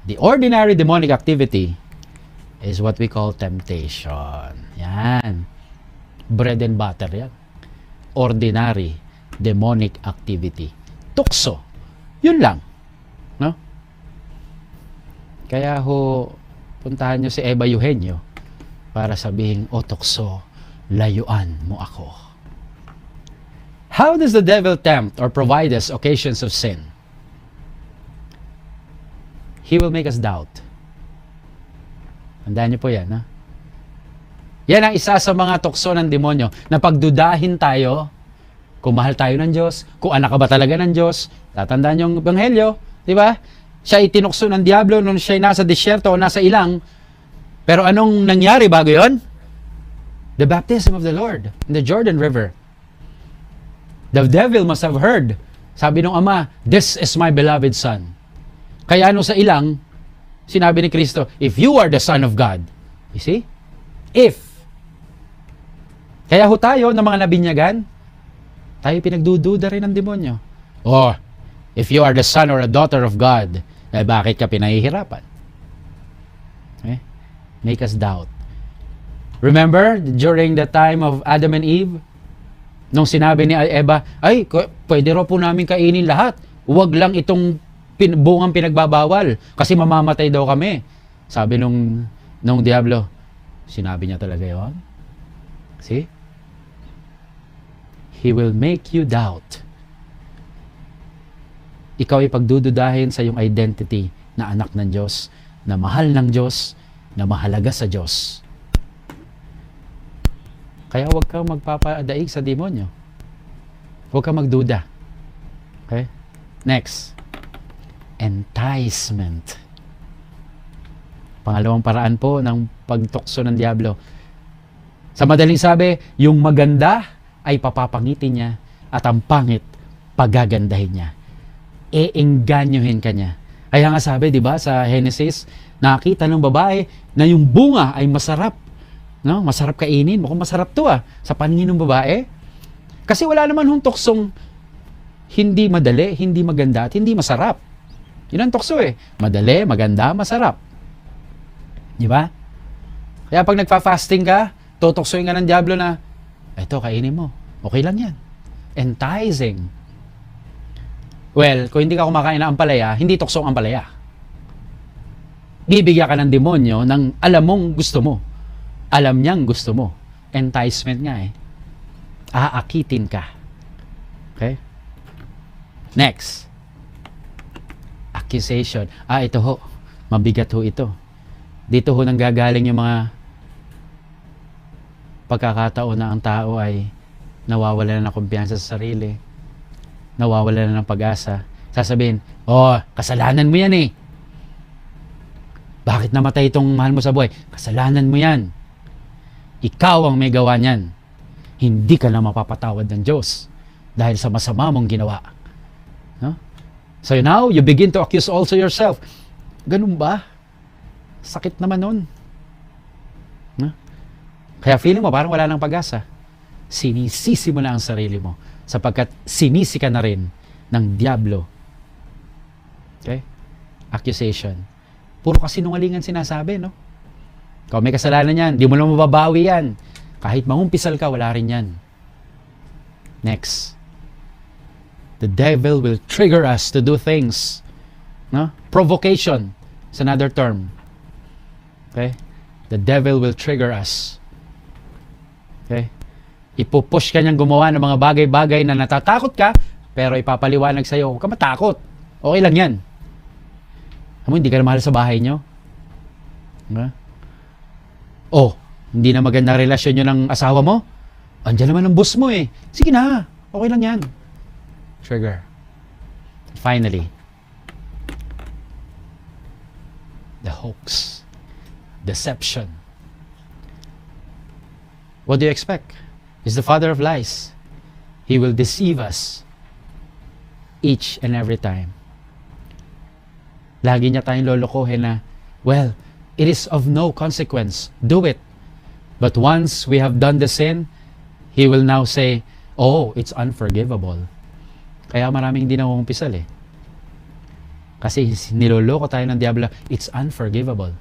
Speaker 1: The ordinary demonic activity is what we call temptation. Yan. Bread and butter yan. Ordinary demonic activity. Tukso. Yun lang. No? Kaya ho, puntahan nyo si Eva Eugenio para sabihin, o tukso, layuan mo ako. How does the devil tempt or provide us occasions of sin? He will make us doubt. Tandaan niyo po yan, ha? Yan ang isa sa mga tukso ng demonyo, na pagdudahin tayo, kung mahal tayo ng Diyos, kung anak ka ba talaga ng Diyos. Tatandaan yung Ebanghelyo, di ba? Siya itinukso ng Diablo nung siya nasa disyerto o nasa ilang. Pero anong nangyari bago yon? The baptism of the Lord in the Jordan River. The devil must have heard. Sabi ng Ama, this is my beloved Son. Kaya ano sa ilang, sinabi ni Kristo, if you are the Son of God. You see? If. Kaya ho tayo ng mga nabinyagan, tayo pinagdududa rin ng demonyo. Oh, if you are the son or a daughter of God, bakit ka pinahihirapan? Make us doubt. Remember, during the time of Adam and Eve, nung sinabi ni Eva, ay, pwede raw po namin kainin lahat. Huwag lang itong bungang pinagbabawal kasi mamamatay daw kami. Sabi nung Diablo, sinabi niya talaga yun. See? He will make you doubt. Ikaw ay pagdududahin sa iyong identity na anak ng Diyos, na mahal ng Diyos, na mahalaga sa Diyos. Kaya huwag kang magpapadaig sa demonyo. Huwag kang magduda. Okay? Next. Enticement. Pangalawang paraan po ng pagtukso ng Diablo. Sa madaling sabi, yung maganda ay papapangitin niya at ang pangit, pagagandahin niya. Eengganyohin ka niya. Kaya nga sabi, di ba, sa Genesis, nakita ng babae na yung bunga ay masarap. No? Masarap kainin. Mukhang masarap to sa paningin ng babae. Kasi wala naman hong tuksong hindi madali, hindi maganda, at hindi masarap. Yun ang tukso Madali, maganda, masarap. Di ba? Kaya pag nagfa-fasting ka, tutuksoin ka ng Diablo na, eto, kainin mo. Okay lang yan. Enticing. Well, kung hindi ka kumakain ng ampalaya, hindi tuksong ampalaya. Bibigyan ka ng demonyo ng alam mong gusto mo. Alam niyang gusto mo. Enticement nga Aakitin ka. Okay? Next. Accusation. Ito ho. Mabigat ho ito. Dito ho nang gagaling yung mga pagkakataon na ang tao ay nawawala na ng kumpiyansa sa sarili, nawawala na ng pag-asa. Sasabihin, kasalanan mo yan Bakit namatay itong mahal mo sa buhay? Kasalanan mo yan. Ikaw ang may gawa niyan. Hindi ka na mapapatawad ng Diyos dahil sa masama mong ginawa. No? So now, you begin to accuse also yourself. Ganun ba? Sakit naman nun. No? Kaya feeling mo parang wala nang pag-asa. Sinisisi mo na ang sarili mo sapagkat sinisi ka na rin ng Diablo. Okay? Accusation. Puro kasinungalingan sinasabi, no? Kung may kasalanan yan, di mo na mababawi yan. Kahit mangumpisal ka, wala rin yan. Next. The devil will trigger us to do things. No? Provocation is another term. Okay? The devil will trigger us. Okay? Ipupush ka niyang gumawa ng mga bagay-bagay na natatakot ka, pero ipapaliwanag sa'yo, huwag ka matakot. Okay lang yan. Hindi ka na mahal sa bahay niyo. Diba? Hindi na maganda relasyon nyo ng asawa mo? Andiyan naman ang boss mo Sige na, okay lang yan. Trigger. Finally, the hoax. Deception. What do you expect? He's the father of lies. He will deceive us each and every time. Lagi niya tayong lolokohin na, well, it is of no consequence. Do it. But once we have done the sin, he will now say, it's unforgivable. Kaya maraming hindi nangungumpisal Kasi niloloko tayo ng Diablo, it's unforgivable.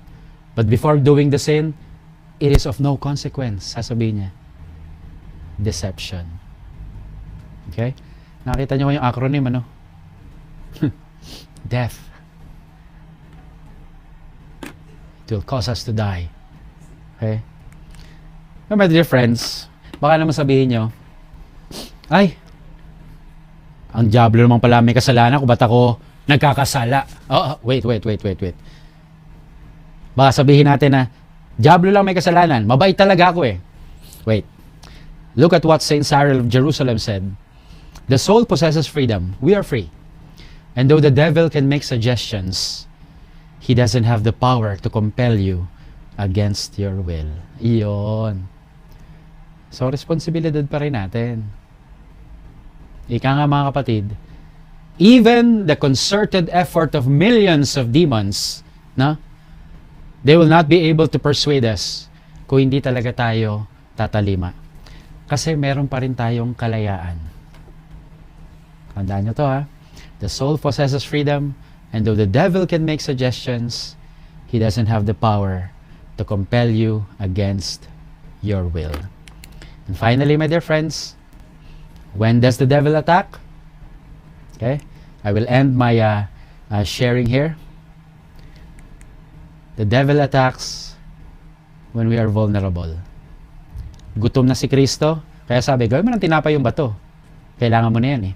Speaker 1: But before doing the sin, it is of no consequence. Sasabihin niya, deception. Okay? Nakita niyo yung acronym, Death. It will cause us to die. Okay? My dear friends, baka naman sabihin nyo, ang Diablo naman pala may kasalanan kung ba't ako nagkakasala. Wait. Baka sabihin natin na, Diablo lang may kasalanan, mabait talaga ako Wait. Look at what Saint Cyril of Jerusalem said. The soul possesses freedom. We are free. And though the devil can make suggestions, he doesn't have the power to compel you against your will. Iyon. So, responsibilidad pa rin natin. Ika nga mga kapatid, even the concerted effort of millions of demons, they will not be able to persuade us kung hindi talaga tayo tatalima. Kasi meron pa rin tayong kalayaan. Tandaan nyo to The soul possesses freedom, and though the devil can make suggestions, he doesn't have the power to compel you against your will. And finally, my dear friends, when does the devil attack? Okay, I will end my sharing here. The devil attacks when we are vulnerable. Gutom na si Kristo, kaya sabi, gawin mo ng tinapay yung bato. Kailangan mo na yan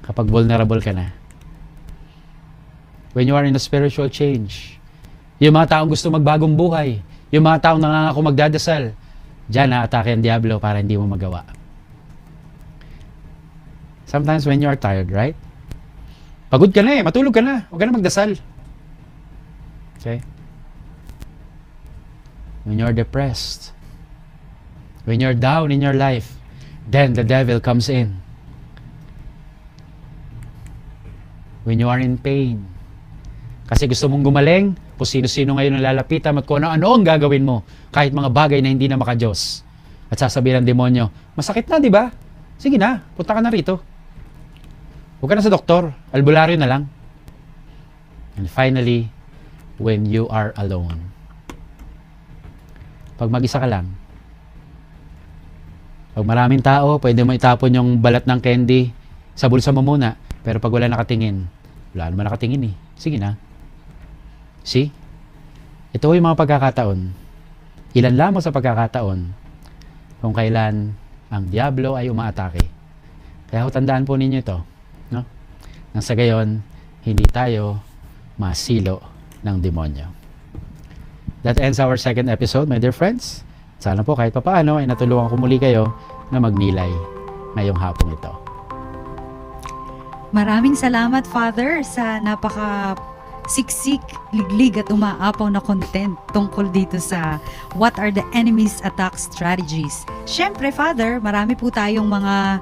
Speaker 1: kapag vulnerable ka na. When you are in a spiritual change, yung mga taong gusto magbagong buhay, yung mga taong nangangako magdadasal, diyan na-atake ang Diablo para hindi mo magawa. Sometimes when you are tired, right? Pagod ka na matulog ka na, huwag ka na magdasal. Okay? when you're depressed, when you're down in your life, then the devil comes in. When you are in pain, kasi gusto mong gumaling, kung sino-sino ngayon ang lalapitan at kung ano ang gagawin mo, kahit mga bagay na hindi na maka-Diyos. At sasabihin ng demonyo, masakit na, di ba? Sige na, punta ka na rito. Huwag ka na sa doktor, albularyo na lang. And finally, when you are alone. Pag mag-isa ka lang, pag maraming tao, pwede mo itapon yung balat ng candy sa bulsa mo muna. Pero pag wala nakatingin, wala naman nakatingin eh. Sige na. See? Ito yung mga pagkakataon. Ilan lamang sa pagkakataon kung kailan ang Diablo ay umaatake. Kaya tandaan po ninyo ito. No? Nang sa gayon, hindi tayo masilo ng demonyo. That ends our second episode, my dear friends. Sana po kahit papaano ay natulungan ko muli kayo na magnilay ngayong hapong ito.
Speaker 2: Maraming salamat, Father, sa siksik, liglig at umaapaw na content tungkol dito sa What are the enemy's attack strategies. Siyempre, Father, marami po tayong mga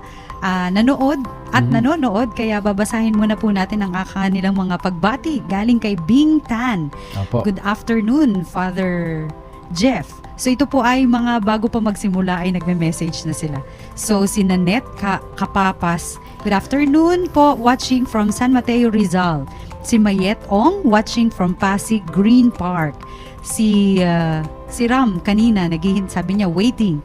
Speaker 2: nanood at nanonood, kaya babasahin muna po natin ang kanilang mga pagbati galing kay Bing Tan.
Speaker 1: Opo.
Speaker 2: Good afternoon, Father Jeff. So ito po ay mga bago pa magsimula ay nagme-message na sila. So si Nanette Kapapas, good afternoon po, watching from San Mateo, Rizal. Si Mayet Ong, watching from Pasig Green Park. Si Ram kanina, sabi niya, waiting.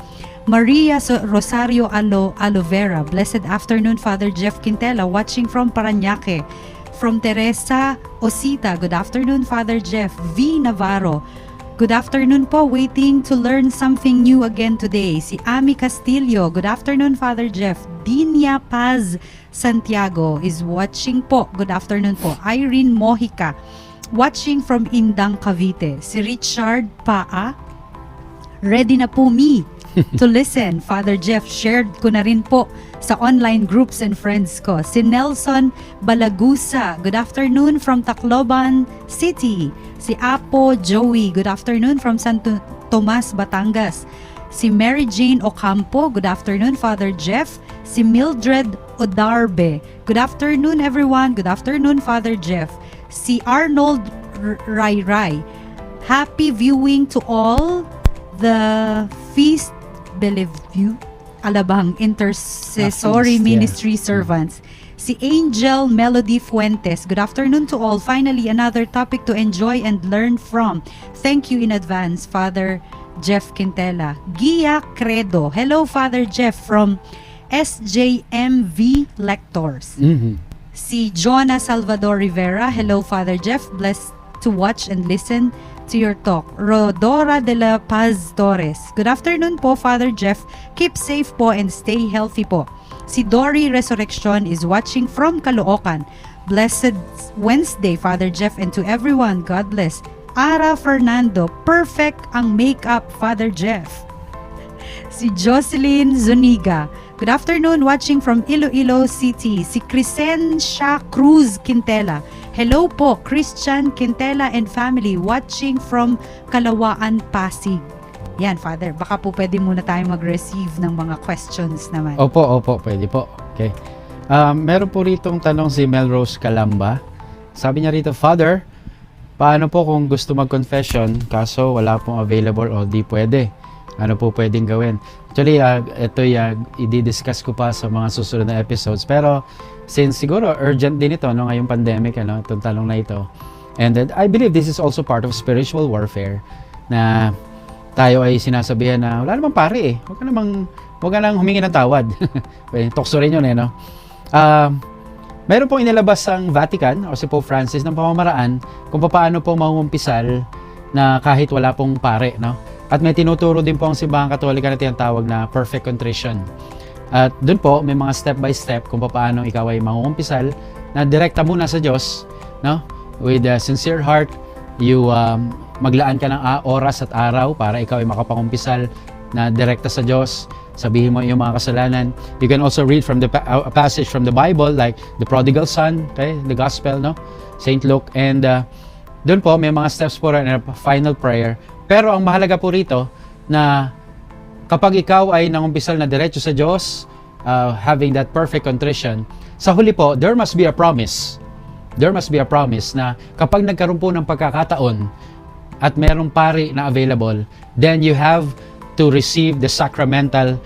Speaker 2: Maria Rosario Alovera, blessed afternoon, Father Jeff Quintela, watching from Parañaque. From Teresa Osita, good afternoon, Father Jeff. V. Navarro, good afternoon po, waiting to learn something new again today. Si Ami Castillo, good afternoon, Father Jeff. Dinya Paz Santiago is watching po, good afternoon po. Irene Mojica, watching from Indang, Cavite. Si Richard Paa, ready na po me to listen. Father Jeff, shared ko na rin po sa online groups and friends ko. Si Nelson Balagusa, good afternoon from Tacloban City. Si Apo Joey, good afternoon from Santo Tomas, Batangas. Si Mary Jane Ocampo, good afternoon, Father Jeff. Si Mildred Odarbe, good afternoon, everyone. Good afternoon, Father Jeff. Si Arnold Rai, happy viewing to all the Feast Bellevue Alabang Intercessory
Speaker 1: Feast,
Speaker 2: Ministry servants. Si Angel Melody Fuentes, good afternoon to all. Finally, another topic to enjoy and learn from. Thank you in advance, Father Jeff Quintela. Gia Credo, hello, Father Jeff from SJMV Lectors. Si Jonah Salvador Rivera, hello, Father Jeff, blessed to watch and listen to your talk. Rodora de la Paz Torres, good afternoon po, Father Jeff. Keep safe po and stay healthy po. Si Dory Resurrection is watching from Caloocan. Blessed Wednesday, Father Jeff, and to everyone, God bless. Ara Fernando, perfect ang makeup, Father Jeff. Si Jocelyn Zuniga, good afternoon, watching from Iloilo City. Si Crescencia Cruz Quintela, hello po, Christian Quintela and family, watching from Kalawaan, Pasig. Yan, Father, baka po pwede muna tayo mag-receive ng mga questions naman.
Speaker 1: Opo, pwede po. Okay. Meron po ritong tanong si Melrose Calamba. Sabi niya rito, Father, paano po kung gusto mag-confession kaso wala pong available o di pwede? Ano po pwedeng gawin? Actually, ito i-discuss ko pa sa mga susunod na episodes. Pero since siguro urgent din ito ngayong pandemic, itong tanong na ito. And then, I believe this is also part of spiritual warfare na tayo ay sinasabihan na wala namang pare eh. Huwag ka nang humingi ng tawad. Tukso rin yun no? Meron pong inilabas ang Vatican o si Pope Francis ng pamamaraan kung paano po mangumpisal na kahit wala pong pare, no? At may tinuturo din po ang Simbahang Katolika na tinatawag na perfect contrition. At doon po may mga step by step kung paano ikaw ay mangungumpisal na direkta muna sa Diyos, no? With a sincere heart, you maglaan ka ng oras at araw para ikaw ay makapangumpisal na direkta sa Diyos. Sabihin mo yung mga kasalanan. You can also read from a passage from the Bible like the prodigal son, okay? The gospel, no? Saint Luke. And doon po may mga steps po rin, a final prayer Pero ang mahalaga po rito na kapag ikaw ay nangumpisal na diretso sa Diyos, having that perfect contrition, sa huli po, there must be a promise. There must be a promise na kapag nagkaroon po ng pagkakataon at merong pari na available, then you have to receive the sacramental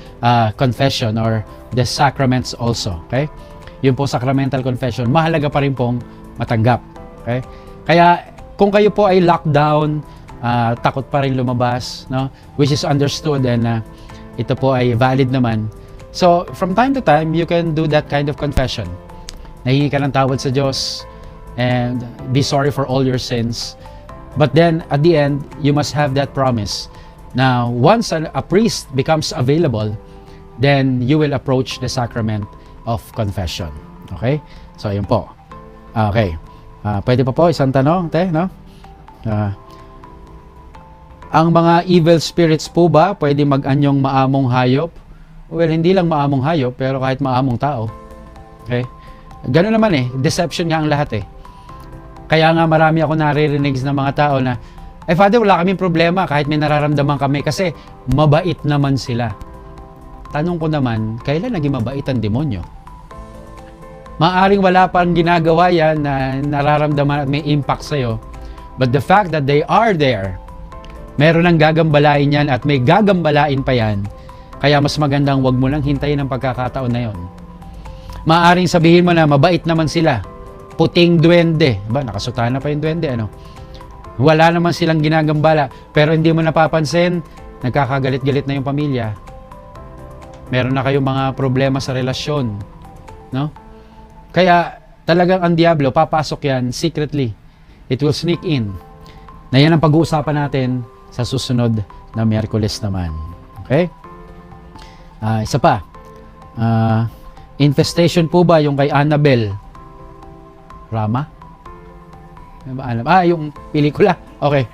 Speaker 1: confession or the sacraments also. Okay? Yung po sacramental confession, mahalaga pa rin pong matanggap. Okay? Kaya kung kayo po ay lockdown, takot pa rin lumabas, no? Which is understood and ito po ay valid naman. So, from time to time, you can do that kind of confession. Nahingi ka ng tawad sa Diyos and be sorry for all your sins. But then, at the end, you must have that promise. Now, once a priest becomes available, then you will approach the sacrament of confession. Okay? So, ayun po. Okay. Pwede pa po isang tanong, te, no? Ang mga evil spirits po ba pwede mag-anyong maamong hayop? Well, hindi lang maamong hayop, pero kahit maamong tao. Okay? Gano'n naman deception nga ang lahat Kaya nga marami ako naririnig ng mga tao na, Father, wala kaming problema kahit may nararamdaman kami kasi mabait naman sila. Tanong ko naman, kailan naging mabait ang demonyo? Maaring wala pang ginagawa yan na nararamdaman at may impact sa'yo. But the fact that they are there, meron ang gagambalain yan at may gagambalain pa yan. Kaya mas magandang wag mo lang hintayin ang pagkakataon na yon. Maaring sabihin mo na mabait naman sila. Puting duwende. Nakasutana pa yung duwende, ano? Wala naman silang ginagambala. Pero hindi mo napapansin, nagkakagalit-galit na yung pamilya. Meron na kayong mga problema sa relasyon. No? Kaya talagang ang Diablo, papasok yan secretly. It will sneak in. Na yan ang pag-uusapan natin sa susunod na Miyerkules naman. Okay? Isa pa. Infestation po ba yung kay Annabelle Rama? Yung pelikula. Okay.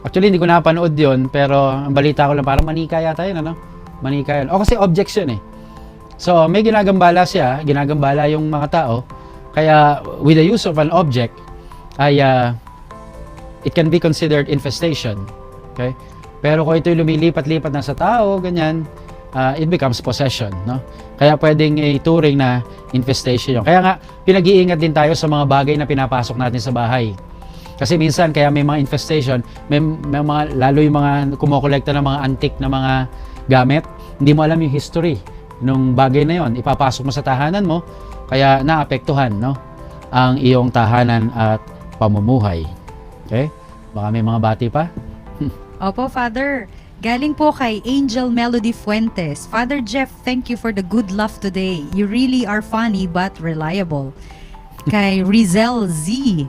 Speaker 1: Actually, hindi ko napanood yon, pero ang balita ko lang, parang manika yata yun, ano? Manika yun. O kasi objection So, may ginagambala siya, ginagambala yung mga tao. Kaya, with the use of an object, it can be considered infestation. Okay? Pero kung ito'y lumilipat-lipat na sa tao, ganyan, it becomes possession, no? Kaya pwedeng ituring na infestation yun. Kaya nga, pinag-iingat din tayo sa mga bagay na pinapasok natin sa bahay. Kasi minsan, kaya may mga infestation, may mga, lalo yung mga kumukolekta ng mga antique na mga gamit, hindi mo alam yung history nung bagay na yon. Ipapasok mo sa tahanan mo, kaya naapektuhan, no? Ang iyong tahanan at pamumuhay. Okay? Baka may mga bati pa?
Speaker 2: Opo, Father. Galing po kay Angel Melody Fuentes. Father Jeff, thank you for the good laugh today. You really are funny but reliable. Kay Rizel Z.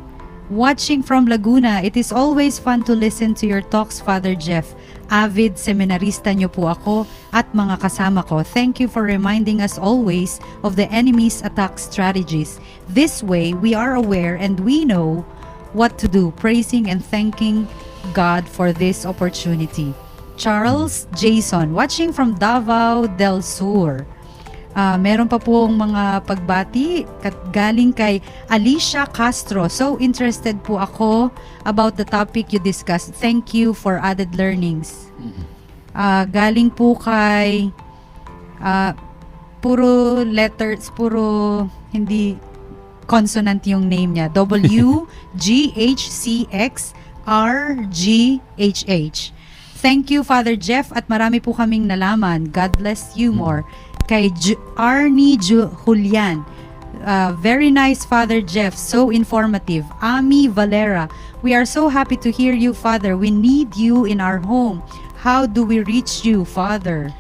Speaker 2: Watching from Laguna, it is always fun to listen to your talks, Father Jeff. Avid seminarista niyo po ako at mga kasama ko. Thank you for reminding us always of the enemy's attack strategies. This way, we are aware and we know what to do, praising and thanking God for this opportunity. Charles Jason, watching from Davao del Sur. Meron pa pong mga pagbati galing kay Alicia Castro. So interested po ako about the topic you discussed. Thank you for added learnings. Galing po kay puro letters, puro hindi consonant yung name niya. WGHCXRGHH. Thank you, Father Jeff, at marami po kaming nalaman. God bless you more. Kay Arnie Julian. Very nice, Father Jeff. So informative. Ami Valera. We are so happy to hear you, Father. We need you in our home. How do we reach you, Father?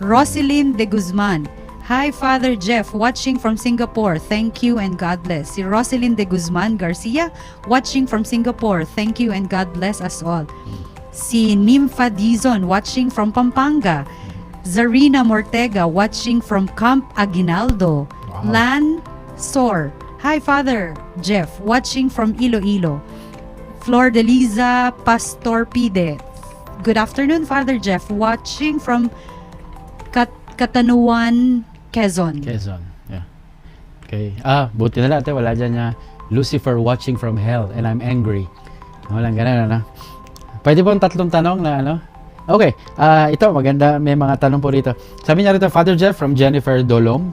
Speaker 2: Roselyn de Guzman. Hi, Father Jeff. Watching from Singapore. Thank you and God bless. Si Roselyn de Guzman Garcia. Watching from Singapore. Thank you and God bless us all. Si Nympha Dizon. Watching from Pampanga. Zarina Mortega, watching from Camp Aguinaldo.
Speaker 1: Wow.
Speaker 2: Lan Sor. Hi, Father Jeff, watching from Iloilo. Flor de Liza Pastor Pide. Good afternoon, Father Jeff, watching from Katanuan, Quezon.
Speaker 1: Quezon, yeah. Okay. Buti na lang, wala dyan Lucifer watching from hell and I'm angry. Walang ganun, ano? Pwede po ang tatlong tanong na ano? Okay, ito maganda, may mga tanong po rito. Sabi niya rito, Father Jeff from Jennifer Dolom,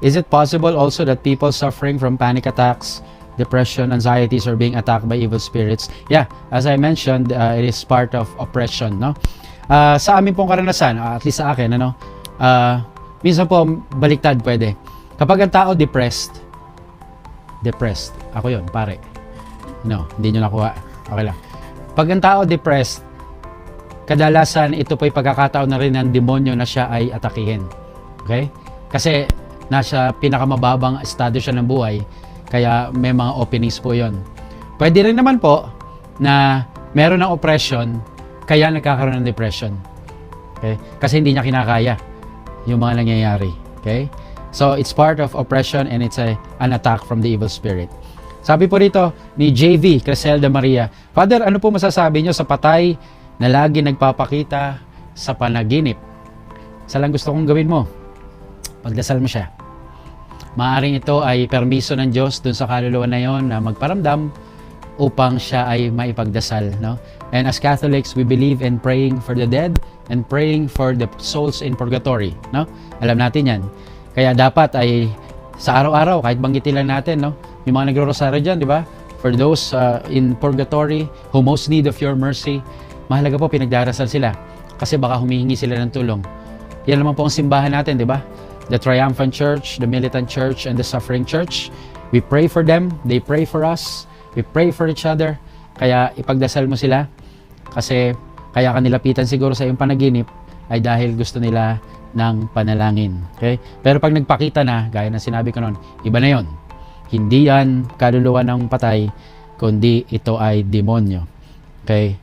Speaker 1: is it possible also that people suffering from panic attacks, depression, anxieties, or being attacked by evil spirits? Yeah, as I mentioned, it is part of oppression, no? Sa amin pong karanasan, at least sa akin, ano, minsan po baliktad pwede. Kapag ang tao depressed, ako yun, pare. No, hindi nyo nakuha. Okay lang. Pag ang tao depressed, kadalasan ito po'y pagkakataon na rin ng demonyo na siya ay atakihin. Okay? Kasi nasa pinakamababang estado siya ng buhay, kaya may mga openings po yon. Pwede rin naman po na meron ng oppression, kaya nagkakaroon ng depression. Okay? Kasi hindi niya kinakaya yung mga nangyayari. Okay? So, it's part of oppression and it's an attack from the evil spirit. Sabi po rito ni JV Criselda Maria, Father, ano po masasabi nyo sa patay na lagi nagpapakita sa panaginip? Isa lang gusto kong gawin mo. Pagdasal mo siya. Maaring ito ay permiso ng Diyos dun sa kaluluwa na yon na magparamdam upang siya ay maipagdasal. No? And as Catholics, we believe in praying for the dead and praying for the souls in purgatory. No? Alam natin yan. Kaya dapat ay sa araw-araw, kahit banggitin lang natin, no? May mga nagro-rosaryo dyan, di ba? For those in purgatory who most need of your mercy, mahalaga po pinagdarasal sila kasi baka humihingi sila ng tulong. Yan naman po ang simbahan natin, di ba? The Triumphant Church, the Militant Church, and the Suffering Church. We pray for them, they pray for us, we pray for each other. Kaya ipagdasal mo sila kasi kaya kanilapitan siguro sa iyong panaginip ay dahil gusto nila ng panalangin. Okay? Pero pag nagpakita na, gaya ng sinabi ko noon, iba na yon. Hindi yan kaluluwa ng patay, kundi ito ay demonyo. Okay?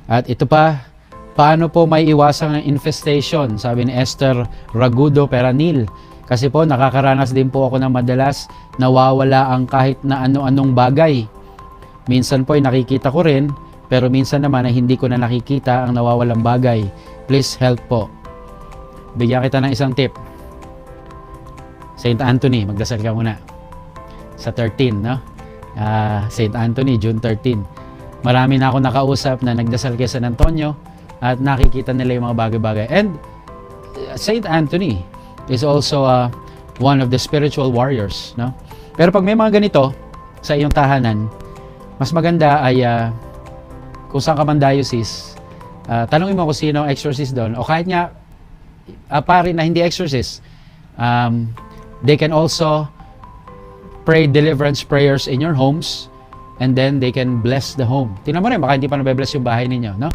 Speaker 1: At ito pa, paano po may iwasan ng infestation? Sabi ni Esther Ragudo Peranil. Kasi po, nakakaranas din po ako ng madalas nawawala ang kahit na ano-anong bagay. Minsan po ay nakikita ko rin, pero minsan naman ay hindi ko na nakikita ang nawawalang bagay. Please help po. Bigyan kita ng isang tip. St. Anthony, magdasal ka muna. Sa 13, no? St. Anthony, June 13. Marami na ako nakausap na nagdasal kay San Antonio at nakikita nila yung mga bagay-bagay. And St. Anthony is also one of the spiritual warriors, no? Pero pag may mga ganito sa iyong tahanan, mas maganda ay kung saan ka man diocese, tanungin mo kung sino ang exorcist doon. O kahit nga pare na hindi exorcist, they can also pray deliverance prayers in your homes and then they can bless the home. Tingnan mo rin, baka hindi pa nabe-bless yung bahay ninyo, no?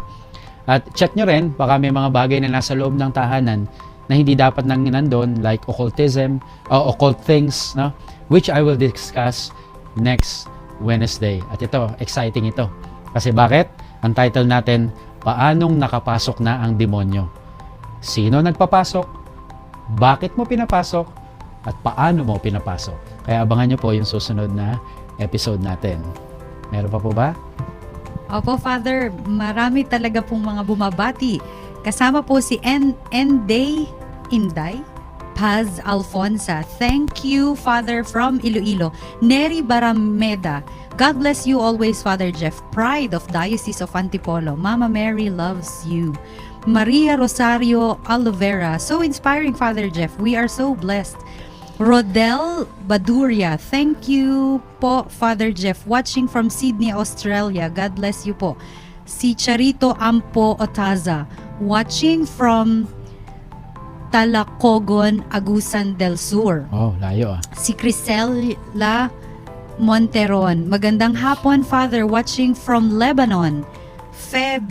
Speaker 1: At check nyo rin, baka may mga bagay na nasa loob ng tahanan na hindi dapat nang nandun, like occultism, occult things, no? Which I will discuss next Wednesday. At ito, exciting ito. Kasi bakit? Ang title natin, Paanong nakapasok na ang demonyo? Sino nagpapasok? Bakit mo pinapasok? At paano mo pinapasok? Kaya abangan nyo po yung susunod na episode natin. Meron pa po ba?
Speaker 2: Opo, Father, marami talaga pong mga bumabati. Kasama po si Inday Paz Alfonsa. Thank you, Father, from Iloilo. Neri Barameda. God bless you always, Father Jeff. Pride of Diocese of Antipolo. Mama Mary loves you. Maria Rosario Oliveira. So inspiring, Father Jeff. We are so blessed. Rodel Baduria. Thank you po, Father Jeff. Watching from Sydney, Australia. God bless you po. Si Charito Ampo Otaza. Watching from Talacogon, Agusan del Sur.
Speaker 1: Oh, layo ah.
Speaker 2: Si Crisela Monteron. Magandang hapon, Father. Watching from Lebanon. Feb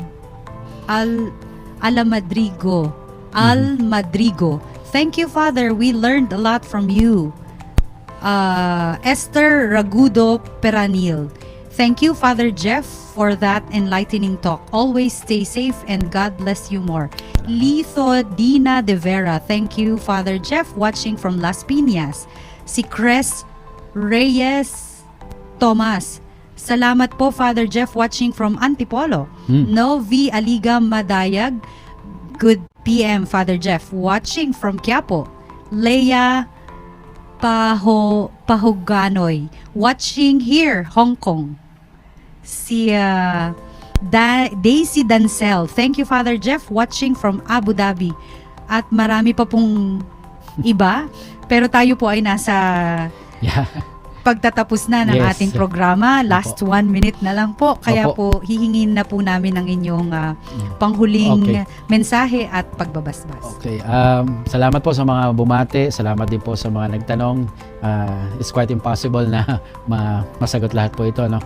Speaker 2: Almadrigo. Thank you, Father. We learned a lot from you. Esther Ragudo Peranil. Thank you, Father Jeff, for that enlightening talk. Always stay safe and God bless you more. Litho Dina de Vera. Thank you, Father Jeff, watching from Las Piñas. Si Cres Reyes Tomas. Salamat po, Father Jeff, watching from Antipolo. Novi Aliga Madayag. Good PM, Father Jeff, watching from Quiapo. Leia Pahoganoy, watching here, Hong Kong. Si Daisy Dancel. Thank you, Father Jeff, watching from Abu Dhabi. At marami pa pong iba, pero tayo po ay nasa
Speaker 1: Yeah.
Speaker 2: pagtatapos na ng
Speaker 1: Yes.
Speaker 2: ating programa. Last 1 minute na lang po. Kaya
Speaker 1: Opo.
Speaker 2: po, hihingin na po namin ang inyong panghuling
Speaker 1: Okay.
Speaker 2: mensahe at pagbabasbas.
Speaker 1: Okay. Salamat po sa mga bumate. Salamat din po sa mga nagtanong. It's quite impossible na masagot lahat po ito, no?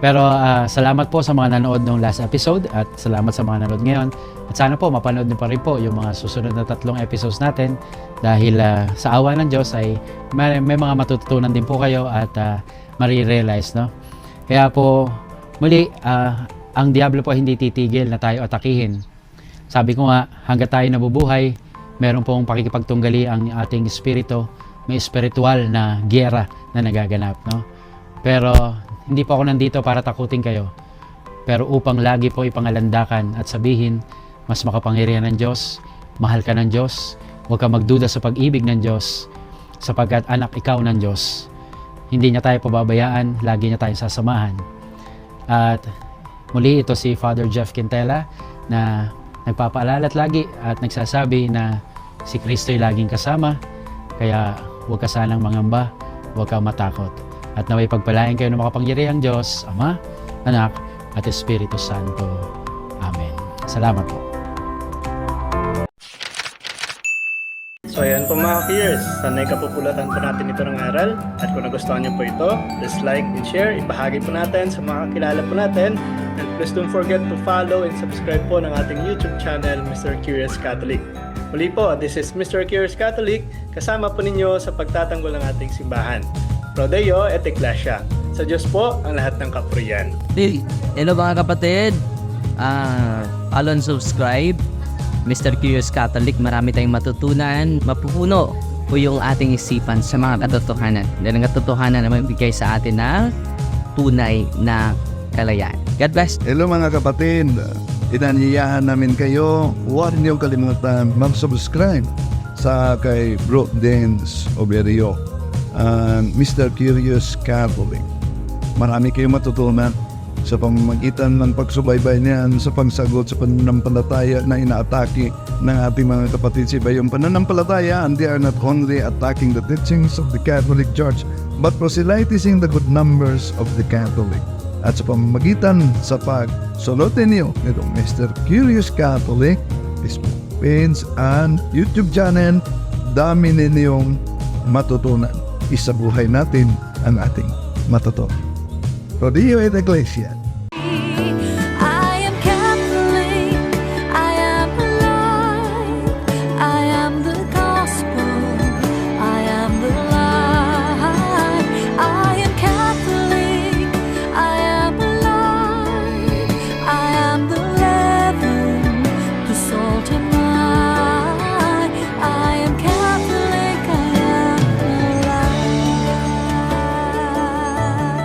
Speaker 1: Pero salamat po sa mga nanood ng last episode at salamat sa mga nanood ngayon. At sana po mapanood niyo pa rin po yung mga susunod na 3 episodes natin dahil sa awa ng Diyos ay may mga matututunan din po kayo at marirealize, no? Kaya po muli, ang Diablo po hindi titigil na tayo atakihin. Sabi ko nga, hanggat tayo nabubuhay, meron pong pakikipagtunggali ang ating espiritu, may spiritual na giyera na nagaganap, no? Pero hindi po ako nandito para takutin kayo, pero upang lagi po ipangalandakan at sabihin, mas makapangyarihan ng Diyos, mahal ka ng Diyos, huwag ka magduda sa pag-ibig ng Diyos, sapagkat anak ikaw ng Diyos. Hindi niya tayo pababayaan, lagi niya tayong sasamahan. At muli, ito si Father Jeff Quintela na nagpapaalala't lagi at nagsasabi na si Kristo'y laging kasama, kaya huwag ka sanang mangamba, huwag kang matakot. At naway pagpalain kayo ng makapangyarihang Diyos, Ama, Anak, at Espiritu Santo. Amen. Salamat po.
Speaker 3: So ayan po mga ka-Keyers, sanay kapupulatan po natin ito ng aral. At kung nagustuhan niyo po ito, please like and share, ibahagi po natin sa mga kakilala po natin. And please don't forget to follow and subscribe po ng ating YouTube channel, Mr. Curious Catholic. Muli po, this is Mr. Curious Catholic, kasama po ninyo sa pagtatanggol ng ating simbahan. Pro Deo et Ecclesia. Sa Diyos po ang lahat ng kapurian.
Speaker 4: Hello mga kapatid. Follow and subscribe. Mr. Curious Catholic, marami tayong matutunan. Mapupuno po yung ating isipan sa mga katotohanan. Dahil ang katotohanan naman bigay sa atin ng tunay na kalayaan. God bless.
Speaker 5: Hello mga kapatid, inanyayahan namin kayo, huwag niyong kalimutan mag-subscribe sa kay Bro Dance Oberio, Mr. Curious Catholic. Marami kayong matutunan sa pamamagitan ng pagsubaybay niyan sa pagsagot sa pananampalataya na inaatake ng ating mga kapatid sa iba. Yung pananampalataya, and they are not only attacking the teachings of the Catholic Church, but proselytizing the good numbers of the Catholic. At sa pamamagitan sa pagsulotin niyo nitong Mr. Curious Catholic, Facebook page and YouTube channel, dami ninyong matutunan. Isabuhay natin ang ating matutunan. Pro Deo et Ecclesia.